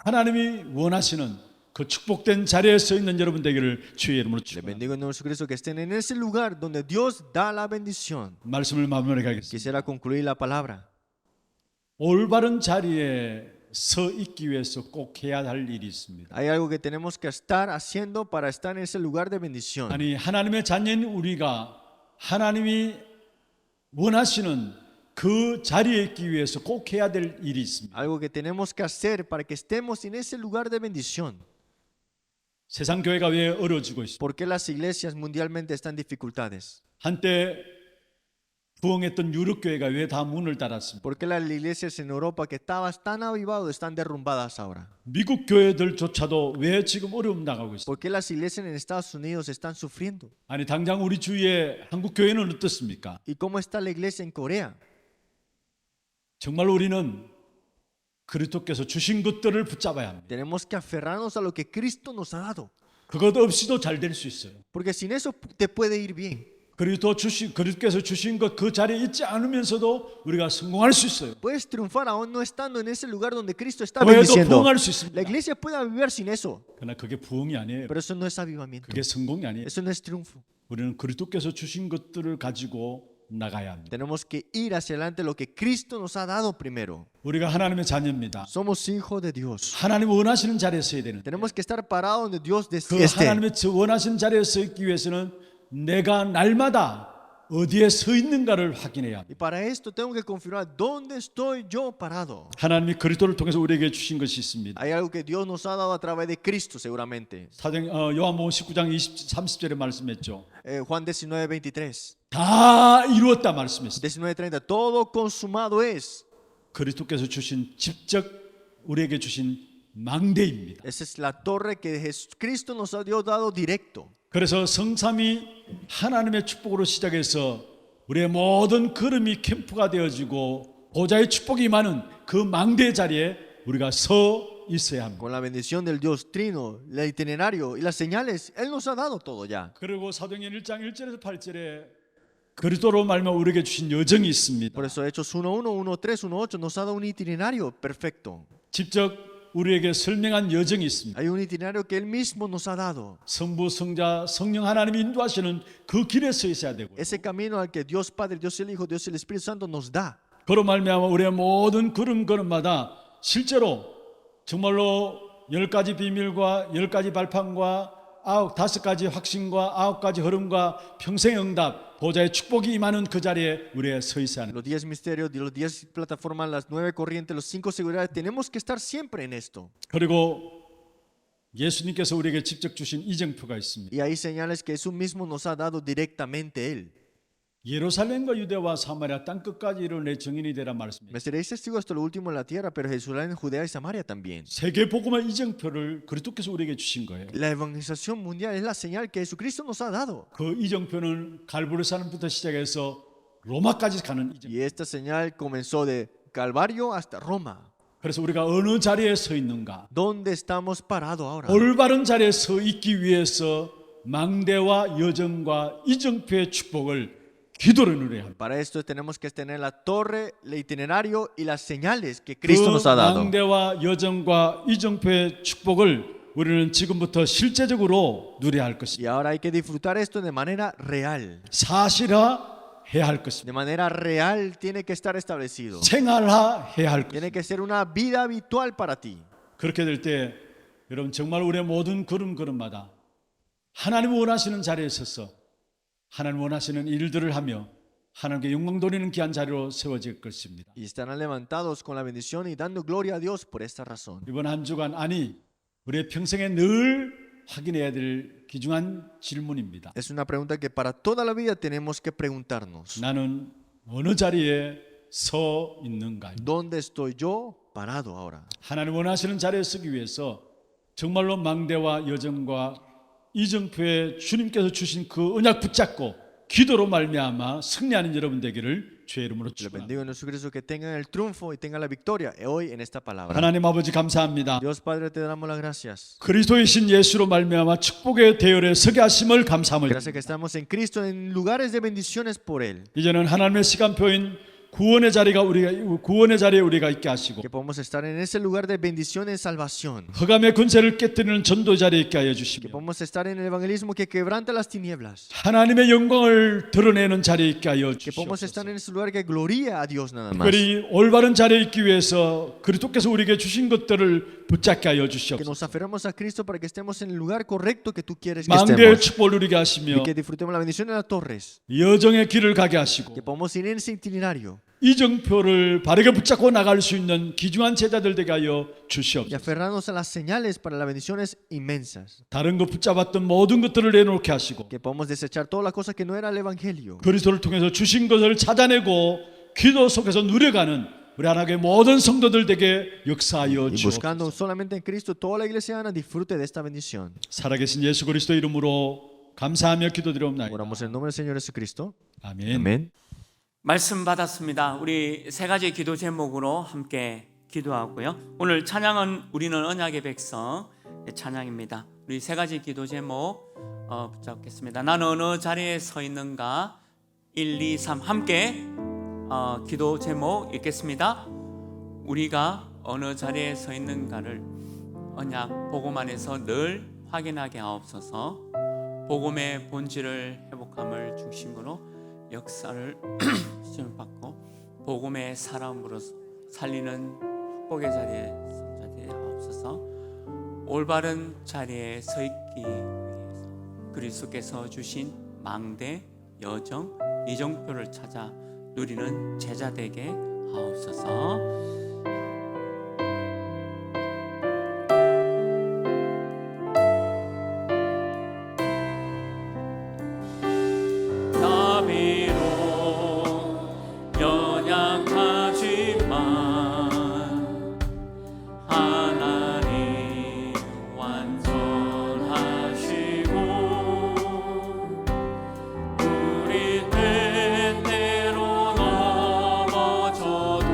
D: 하나님이 원하시는 그 축복된 자리에 서 있는 여러분 되기를 주의 이름으로
E: Le
D: 축복합니다.
E: bendigo en nombre de Jesucristo que estén en ese lugar donde Dios da la bendición.
D: 말씀을 마무리하겠습니다.
E: Quisiera concluir la palabra.
D: 올바른 자리에 서 있기 위해서 꼭 해야 할 일이 있습니다.
E: Hay algo que tenemos que estar haciendo para estar en ese lugar de bendición.
D: 아니 하나님의 자녀인 우리가 하나님이 원하시는 그 자리에 있기 위해서 꼭 해야 될 일이 있습니다.
E: Algo que tenemos que hacer para que estemos en ese lugar de bendición.
D: 세상 교회가 왜 어려워지고 있습니까?
E: ¿Por qué las iglesias mundialmente están en dificultades?
D: 한때 부흥했던 유럽 교회가 왜 다 문을 닫았습니까?
E: ¿Por qué las iglesias en Europa que estaban tan avivadas están derrumbadas ahora?
D: 미국 교회들조차도 왜 지금 어려움 당하고 있습니까?
E: ¿Por qué las iglesias en Estados Unidos están sufriendo?
D: 아니 당장 우리 주위의 한국 교회는 어떻습니까?
E: ¿Y cómo está la iglesia en Corea?
D: 정말 우리는 그리스도께서 주신 것들을 붙잡아야 합니다.
E: Tenemos que aferrarnos a lo que Cristo nos ha dado.
D: 그것 없이도 잘 될 수 있어요.
E: Porque sin eso te puede ir bien.
D: 그리스도께서 주신 것 그 자리에 있지 않으면서도 우리가 성공할 수 있어요.
E: Puedes triunfar aún no estando en ese lugar donde Cristo está
D: 교회도
E: bendiciendo.
D: 부흥할 수
E: La
D: 있습니다.
E: iglesia puede vivir sin eso,
D: 그러나 그게 부흥이 아니에요.
E: pero eso no es avivamiento.
D: 그게 성공이 아니에요.
E: Eso no es triunfo.
D: 우리는 그리스도께서 주신 것들을 가지고 나가야 합니다.
E: Tenemos que ir hacia adelante lo que Cristo nos ha dado primero.
D: 우리가 하나님의 자녀입니다.
E: Somos hijos de Dios.
D: 하나님 원하시는 자리에 서야 되는데
E: Tenemos que estar parados donde Dios
D: 그
E: esté.
D: 하나님의 원하시는 자리에 서 있기 위해서는 내가 날마다 어디에 서 있는가를 확인해야 합니다.
E: Y para esto tengo que confirmar dónde estoy yo parado.
D: 하나님이 그리스도를 통해서 우리에게 주신 것이 있습니다.
E: Hay algo que Dios nos ha dado a través de Cristo seguramente.
D: 요한복음 19장 30절에 말씀했죠.
E: Juan 19:23.
D: 다 이루었다 말씀했습니다.
E: 19:30. Todo consumado es.
D: 그리스도께서 주신 직접 우리에게 주신 망대입니다.
E: Esa es la torre que Jesucristo nos ha dado directo.
D: 그래서 성삼이 하나님의 축복으로 시작해서 우리의 모든 걸음이 캠프가 되어지고 보좌의 축복이 많은 그 망대 자리에 우리가 서 있어야 합니다.
E: Con la bendición del Dios Trino, el itinerario y las señales, Él nos ha dado todo ya.
D: 그리고 사도행전 1장 1절에서 8절에 그리스도로 말미암아 우리에게 주신 여정이 있습니다.
E: Por eso Hechos 1:1, 1:3, 1:8 nos ha dado un itinerario perfecto.
D: 직접 우리에게 설명한 여정이 있습니다.
E: Hay un itinerario que Él mismo nos ha dado.
D: 성부, 성자, 성령 하나님이 인도하시는 그 길에 서 있어야 되고
E: Ese camino al que Dios Padre, Dios el Hijo, Dios el Espíritu Santo nos da.
D: 그로 말미암아 우리의 모든 걸음걸음마다 실제로 정말로 10가지 비밀과 10가지 발판과 5가지 확신과 9가지 흐름과 평생의 응답 보좌의 축복이 임하는 그 자리에 우리가 서 있어야 합니다.
E: Los 10 misterios, los 10 plataformas, las 9 corrientes, los 5 seguridades, tenemos que estar siempre en esto.
D: 그리고 예수님께서 우리에게 직접 주신 이정표가 있습니다.
E: Y hay señales que Jesús mismo nos ha dado directamente Él.
D: 예루살렘과 유대와 사마리아 땅 끝까지 이르내 증인이 되라 말씀입니다.
E: Me seréis testigos hasta lo último en la tierra, pero Jerusalén, Judea y Samaria también.
D: 세계 복음의 이정표를 그리스도께서 우리에게 주신 거예요.
E: La evangelización mundial es la señal que Jesucristo nos ha dado.
D: 그 이정표는 갈보리산부터 시작해서 로마까지 가는 이정표.
E: Y esta señal comenzó de Calvario hasta Roma.
D: 그래서 우리가 어느 자리에 서 있는가?
E: ¿Dónde estamos parados ahora?
D: 올바른 자리에 서 있기 위해서 망대와 여정과 이정표의 축복을 기도로 누려야 합니다.
E: Para esto tenemos que tener la torre, el itinerario y las señales que Cristo nos ha
D: 그
E: dado.
D: 망대와 여정과 이정표의 축복을 우리는 지금부터 실제적으로 누려야 할 것입니다.
E: Y ahora hay que disfrutar esto de manera real.
D: 사실화해야 할 것입니다.
E: De manera real tiene que estar establecido.
D: 생활화해야 할 것입니다.
E: Tiene que ser una vida habitual para ti.
D: 그렇게 될 때 여러분 정말 우리의 모든 걸음걸음마다 하나님 원하시는 자리에 서서 하나님 원하시는 일들을 하며 하나님께 영광 돌리는 귀한 자리로 세워질 것입니다.
E: Y estarán levantados con la bendición y dando gloria a Dios por esta razón.
D: 이번 한 주간 아니 우리의 평생에 늘 확인해야 될 귀중한 질문입니다.
E: Es una pregunta que para toda la vida tenemos que preguntarnos.
D: 나는 어느 자리에 서 있는가?
E: ¿Dónde estoy yo parado ahora?
D: 하나님 원하시는 자리에 서기 위해서 정말로 망대와 여정과 이정표에 주님께서 주신 그 언약 붙잡고 기도로 말미암아 승리하는 여러분 되기를 주의 이름으로
E: Les
D: 축원합니다.
E: bendigo en Jesucristo que tengan el triunfo y tengan la victoria hoy en esta palabra.
D: 하나님 아버지 감사합니다.
E: Dios Padre, te damos las gracias.
D: 그리스도이신 예수로 말미암아 축복의 대열에 서게 하심을 감사함을
E: Gracias que estamos en Cristo en lugares de bendiciones por Él.
D: 이제는 하나님의 시간표인 구원의 자리에 우리가 있게 하시고
E: Que podamos estar en ese lugar de bendición y salvación.
D: 흑암의 권세를 깨뜨리는 전도 자리에 있게 하여
E: Que
D: 주시며
E: podamos estar en el evangelismo que quebranta las tinieblas.
D: 하나님의 영광을 드러내는 자리에 있게 하여
E: Que podamos estar
D: 주시옵소서.
E: en ese lugar que gloría a Dios nada más.
D: 특별히 올바른 자리에 있기 위해서 그리스도께서 우리에게 주신 것들을 붙잡게 하여
E: Que
D: 주시옵소서.
E: nos aferramos a Cristo para que estemos en el lugar correcto que tú quieres que
D: 망대의
E: estemos.
D: 축복을 누리게 하시며
E: Y que disfrutemos la bendición de las torres.
D: 여정의 길을 가게 하시고
E: Que podamos ir en ese itinerario.
D: 이정표를 바르게 붙잡고 나갈 수 있는 귀중한 제자들 되게 하여
E: Y
D: 주시옵소서.
E: aferrarnos a las señales para las bendiciones inmensas.
D: 다른 것 붙잡았던 모든 것들을 내놓게 하시고
E: Que podamos desechar todas las cosas que no era el evangelio.
D: 그리스도를 통해서 주신 것을 찾아내고 기도 속에서 누려가는 우리 하나님의 모든 성도들 되게 역사하여
E: Y buscando
D: 주옵소서.
E: solamente en Cristo, toda la iglesia disfrute de esta bendición.
D: 살아계신 예수 그리스도 이름으로 감사하며 기도드리옵나이다.
E: Oramos en nombre del Señor Jesucristo.
D: 아멘.
E: Amén.
A: 말씀 받았습니다. 우리 세 가지 기도 제목으로 함께 기도하고요. 오늘 찬양은 우리는 언약의 백성 찬양입니다. 우리 세 가지 기도 제목 붙잡겠습니다. 나는 어느 자리에 서 있는가 1, 2, 3 함께 기도 제목 읽겠습니다. 우리가 어느 자리에 서 있는가를 언약 복음 안에서 늘 확인하게 하옵소서. 복음의 본질을 회복함을 중심으로 역사를 시험받고 복음의 사람으로 살리는 축복의 자리에 하옵소서. 올바른 자리에 서 있기 위해서 그리스도께서 주신 망대, 여정, 이정표를 찾아 누리는 제자 되게 하옵소서.
F: 우리 때때로 넘어져도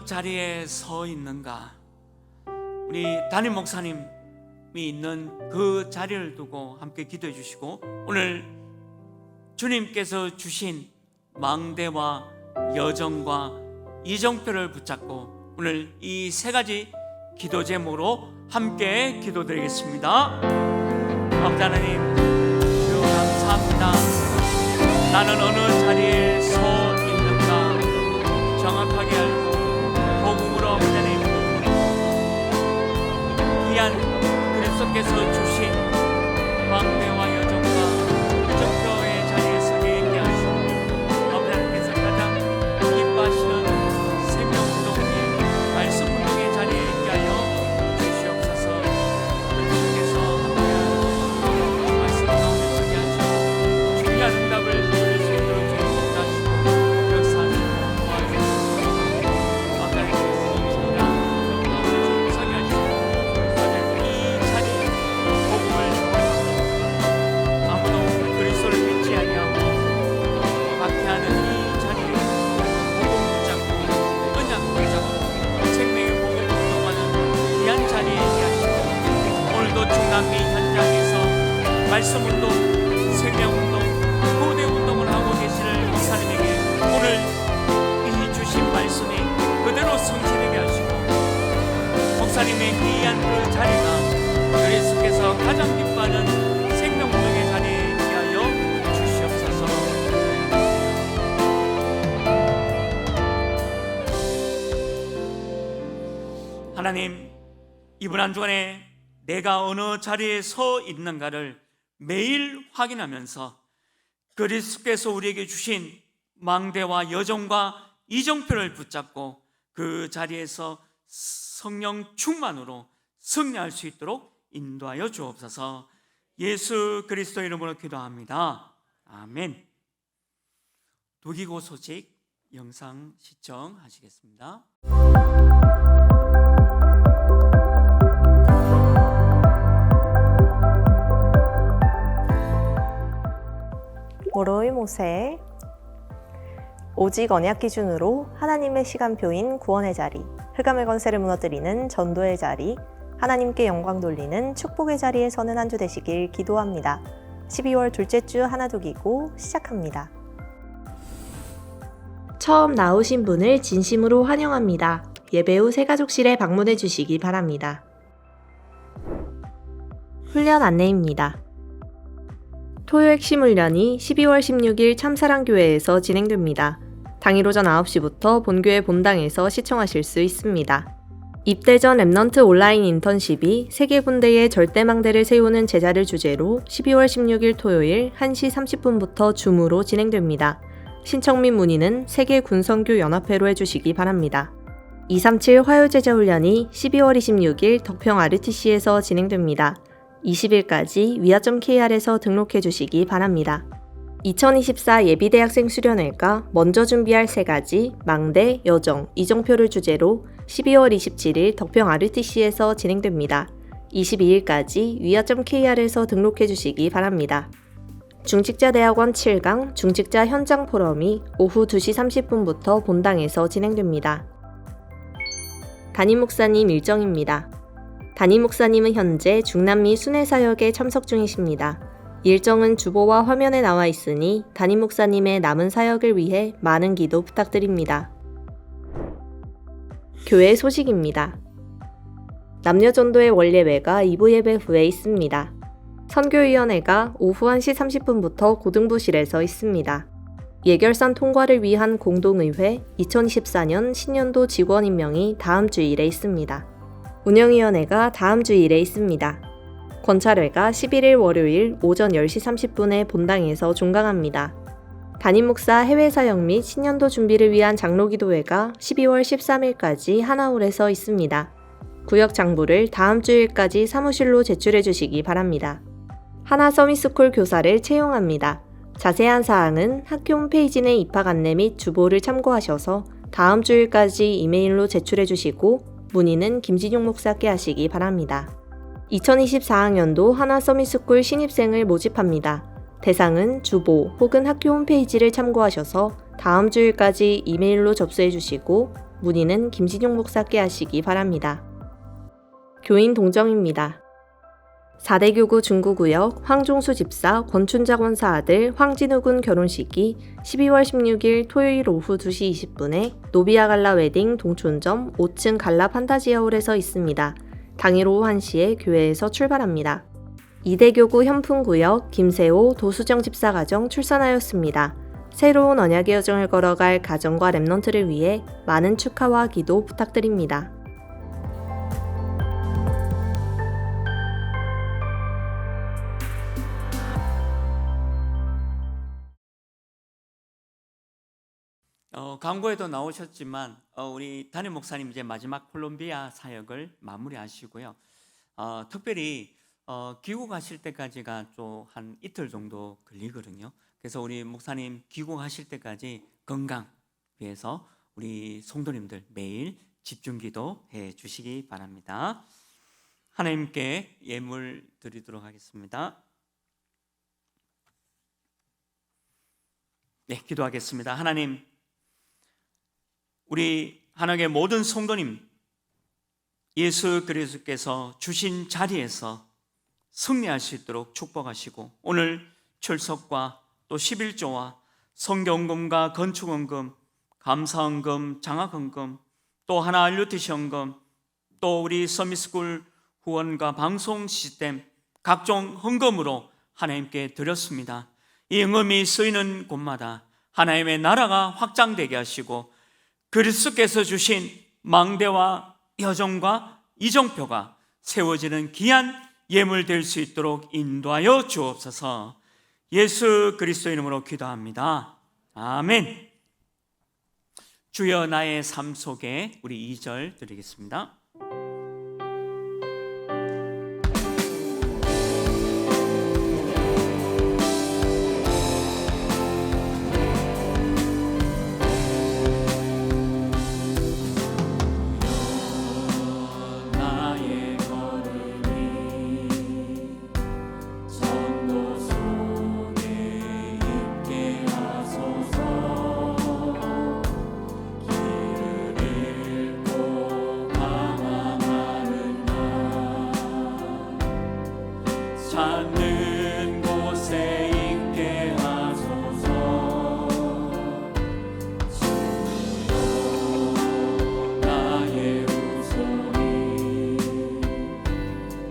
A: 자리에 서 있는가? 우리 담임 목사님이 있는 그 자리를 두고 함께 기도해 주시고, 오늘 주님께서 주신 망대와 여정과 이정표를 붙잡고 오늘 이 세 가지 기도 제목으로 함께 기도드리겠습니다. 아버지 하나님, 주여 감사합니다. 나는 어느 자리에 서 있는가 정확하게 알고 복음으로 아버지 하나님 귀한 그리스도께서 주신 망대와 여정과 이정표의 자리에 서게 있게 하시고, 아버지 하나님께서 가장 기뻐하시는 생명운동의 말씀 운동의 자리에 있게 하여 주시옵소서. 주님께서 함께하시고 말씀 가운데 서게 하시고 중요한 응답을 드릴 수 있도록 주님 복다하시고 역사하시고 도와주시옵소서. 아까 얘기했습니다. 가운데 서게 하시고 이 자리에 복음을 아무도 그리스도를 믿지 아니하고 박해하는 이 자리에 복음 붙잡고 언약 붙잡고 생명의 복음 운동하는 귀한 자리에 있게 하시고, 오늘도 중남미 현장에서 말씀 운동, 생명 운동, 구원의 운동을 하고 계시는 목사님에게 오늘 이 주신 말씀이 그대로 성취되게 하시고, 목사님의 귀한 그 자리가 그리스도께서 가장 기뻐하는 생명운동의 자리에 있게 하여 주시옵소서. 하나님, 이번 한 주간에 내가 어느 자리에 서 있는가를 매일 확인하면서 그리스도께서 우리에게 주신 망대와 여정과 이정표를 붙잡고 그 자리에서 성령 충만으로 승리할 수 있도록 인도하여 주옵소서. 예수 그리스도 이름으로 기도합니다. 아멘. 독이고 소식 영상 시청하시겠습니다.
F: 모로이 모세. 오직 언약 기준으로 하나님의 시간표인 구원의 자리, 흑암의 권세를 무너뜨리는 전도의 자리, 하나님께 영광 돌리는 축복의 자리에 서는 한 주 되시길 기도합니다. 12월 둘째 주 하나독이고 시작합니다. 처음 나오신 분을 진심으로 환영합니다. 예배 후 새가족실에 방문해 주시기 바랍니다. 훈련 안내입니다. 토요 핵심 훈련이 12월 16일 참사랑교회에서 진행됩니다. 당일 오전 9시부터 본교회 본당에서 시청하실 수 있습니다. 입대 전 랩넌트 온라인 인턴십이 세계 군대의 절대망대를 세우는 제자를 주제로 12월 16일 토요일 1시 30분부터 줌으로 진행됩니다. 신청 및 문의는 세계군성교연합회로 해주시기 바랍니다. 237 화요제자 훈련이 12월 26일 덕평 RTC에서 진행됩니다. 20일까지 위아.kr에서 등록해 주시기 바랍니다. 2024 예비대학생 수련회가 먼저 준비할 3가지 망대, 여정, 이정표를 주제로 12월 27일 덕평 RTC에서 진행됩니다. 22일까지 위아.kr에서 등록해 주시기 바랍니다. 중직자대학원 7강 중직자 현장 포럼이 오후 2시 30분부터 본당에서 진행됩니다. 담임 목사님 일정입니다. 담임 목사님은 현재 중남미 순회 사역에 참석 중이십니다. 일정은 주보와 화면에 나와 있으니 담임 목사님의 남은 사역을 위해 많은 기도 부탁드립니다. 교회 소식입니다. 남녀전도의 원예배가 2부 예배 후에 있습니다. 선교위원회가 오후 1시 30분부터 고등부실에서 있습니다. 예결산 통과를 위한 공동의회 2024년 신년도 직원 임명이 다음 주일에 있습니다. 운영위원회가 다음 주일에 있습니다. 권찰회가 11일 월요일 오전 10시 30분에 본당에서 종강합니다. 담임 목사 해외 사역 및 신년도 준비를 위한 장로기도회가 12월 13일까지 하나홀에서 있습니다. 구역 장부를 다음 주일까지 사무실로 제출해 주시기 바랍니다. 하나 서밋스쿨 교사를 채용합니다. 자세한 사항은 학교 홈페이지 내 입학 안내 및 주보를 참고하셔서 다음 주일까지 이메일로 제출해 주시고 문의는 김진용 목사께 하시기 바랍니다. 2024학년도 하나 서밋스쿨 신입생을 모집합니다. 대상은 주보 혹은 학교 홈페이지를 참고하셔서 다음 주일까지 이메일로 접수해 주시고 문의는 김진용 목사께 하시기 바랍니다. 교인 동정입니다. 4대 교구 중구구역 황종수 집사 권춘자 권사 아들 황진우 군 결혼식이 12월 16일 토요일 오후 2시 20분에 노비아 갈라 웨딩 동촌점 5층 갈라 판타지아홀에서 있습니다. 당일 오후 1시에 교회에서 출발합니다. 2대 교구 현풍구역 김세호 도수정 집사 가정 출산하였습니다. 새로운 언약의 여정을 걸어갈 가정과 렘넌트를 위해 많은 축하와 기도 부탁드립니다.
A: 광고에도 나오셨지만 우리 담임 목사님 이제 마지막 콜롬비아 사역을 마무리하시고요. 특별히 귀국하실 때까지가 좀 한 이틀 정도 걸리거든요. 그래서 우리 목사님 귀국하실 때까지 건강 위해서 우리 성도님들 매일 집중기도 해 주시기 바랍니다. 하나님께 예물 드리도록 하겠습니다. 네, 기도하겠습니다. 하나님, 우리 하나님의 모든 성도님, 예수 그리스도께서 주신 자리에서 승리할 수 있도록 축복하시고, 오늘 출석과 또 11조와 성경금과 건축원금, 감사원금, 장학원금, 또 하나 알루티션금, 또 우리 서미스쿨 후원과 방송 시스템 각종 헌금으로 하나님께 드렸습니다. 이 헌금이 쓰이는 곳마다 하나님의 나라가 확장되게 하시고 그리스도께서 주신 망대와 여정과 이정표가 세워지는 귀한 예물 될 수 있도록 인도하여 주옵소서. 예수 그리스도 이름으로 기도합니다. 아멘. 주여 나의 삶 속에 우리 2절 드리겠습니다. 찾는 곳에 있게 하소서. 주여 나의 후손이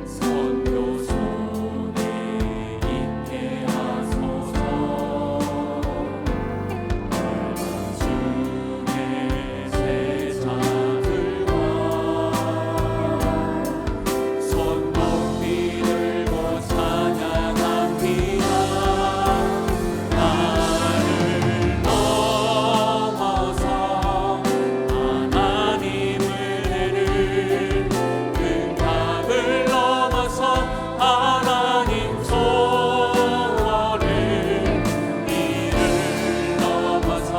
A: 선교 속에 있게 하소서. 주의 제자들과 손 높이 들고 찬양합니다. 나를 넘어서 하나님을 내를 그 값을 넘어서 하나님 소원을 이를 넘어서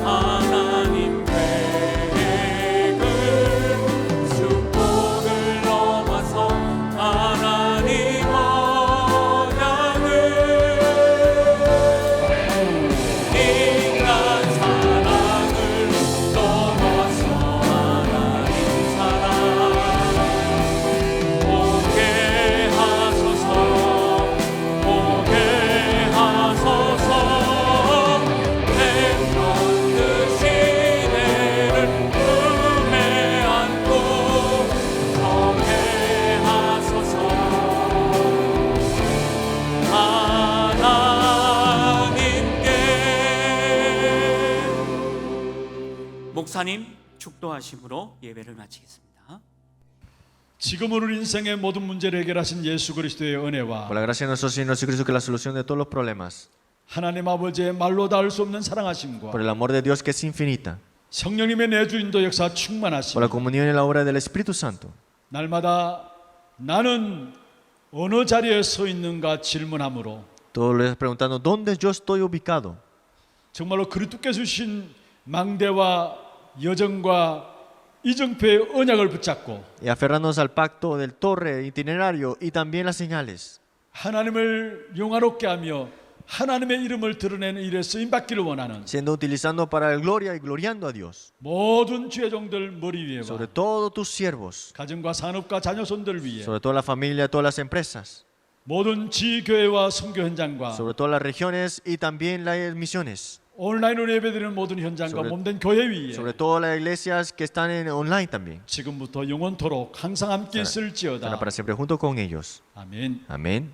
A: 하나님 계획을 축복을 넘어서 하나님 언약을 인간 사랑을 넘어서 하나님 사랑 오게 하소서. 오게 하소서. 렘넌트 시대를 품에 안고 정해 하소서. 하나님께 목사님 축도하심으로 예배를 마치겠습니다.
D: 지금 오늘 인생의 모든 문제를 해결하신 예수 그리스도의 은혜와
E: Por la gracia de nuestro Señor Jesucristo, que es la solución de todos los problemas.
D: 하나님 아버지의 말로 닿을 수 없는 사랑하심과
E: Por el amor de Dios que es infinita.
D: 성령님의 내주 인도 역사
E: Por
D: 충만하심,
E: la comunión y la obra del Espíritu Santo.
D: 날마다 나는 어느 자리에 서 있는가 질문함으로
E: Todos les preguntando, ¿dónde yo estoy ubicado?
D: 정말로 그리스도께서 주신 망대와 여정과 이정표의 언약을 붙잡고
E: Y aferrándonos al pacto del torre, itinerario y también las señales.
D: 하나님을 영화롭게 하며 하나님의 이름을 드러내는 일에 쓰임 받기를 원하는
E: siendo utilizando para la gloria y gloriando a Dios.
D: 모든 주의 종들 머리 위에와
E: Sobre todo tus siervos,
D: 가정과 산업과 자녀손들 위에
E: sobre toda la familia, todas las empresas,
D: 모든 지교회와 선교 현장과
E: sobre todas las regiones y también las misiones,
D: 온라인으로 예배드리는 모든 현장과
E: sobre-
D: 몸된 교회 위에
E: sobre todas las iglesias que están en online también.
D: 지금부터 영원토록 항상 함께
E: Será
D: 있을지어다.
E: para siempre junto con ellos.
D: 아멘.
E: Amén.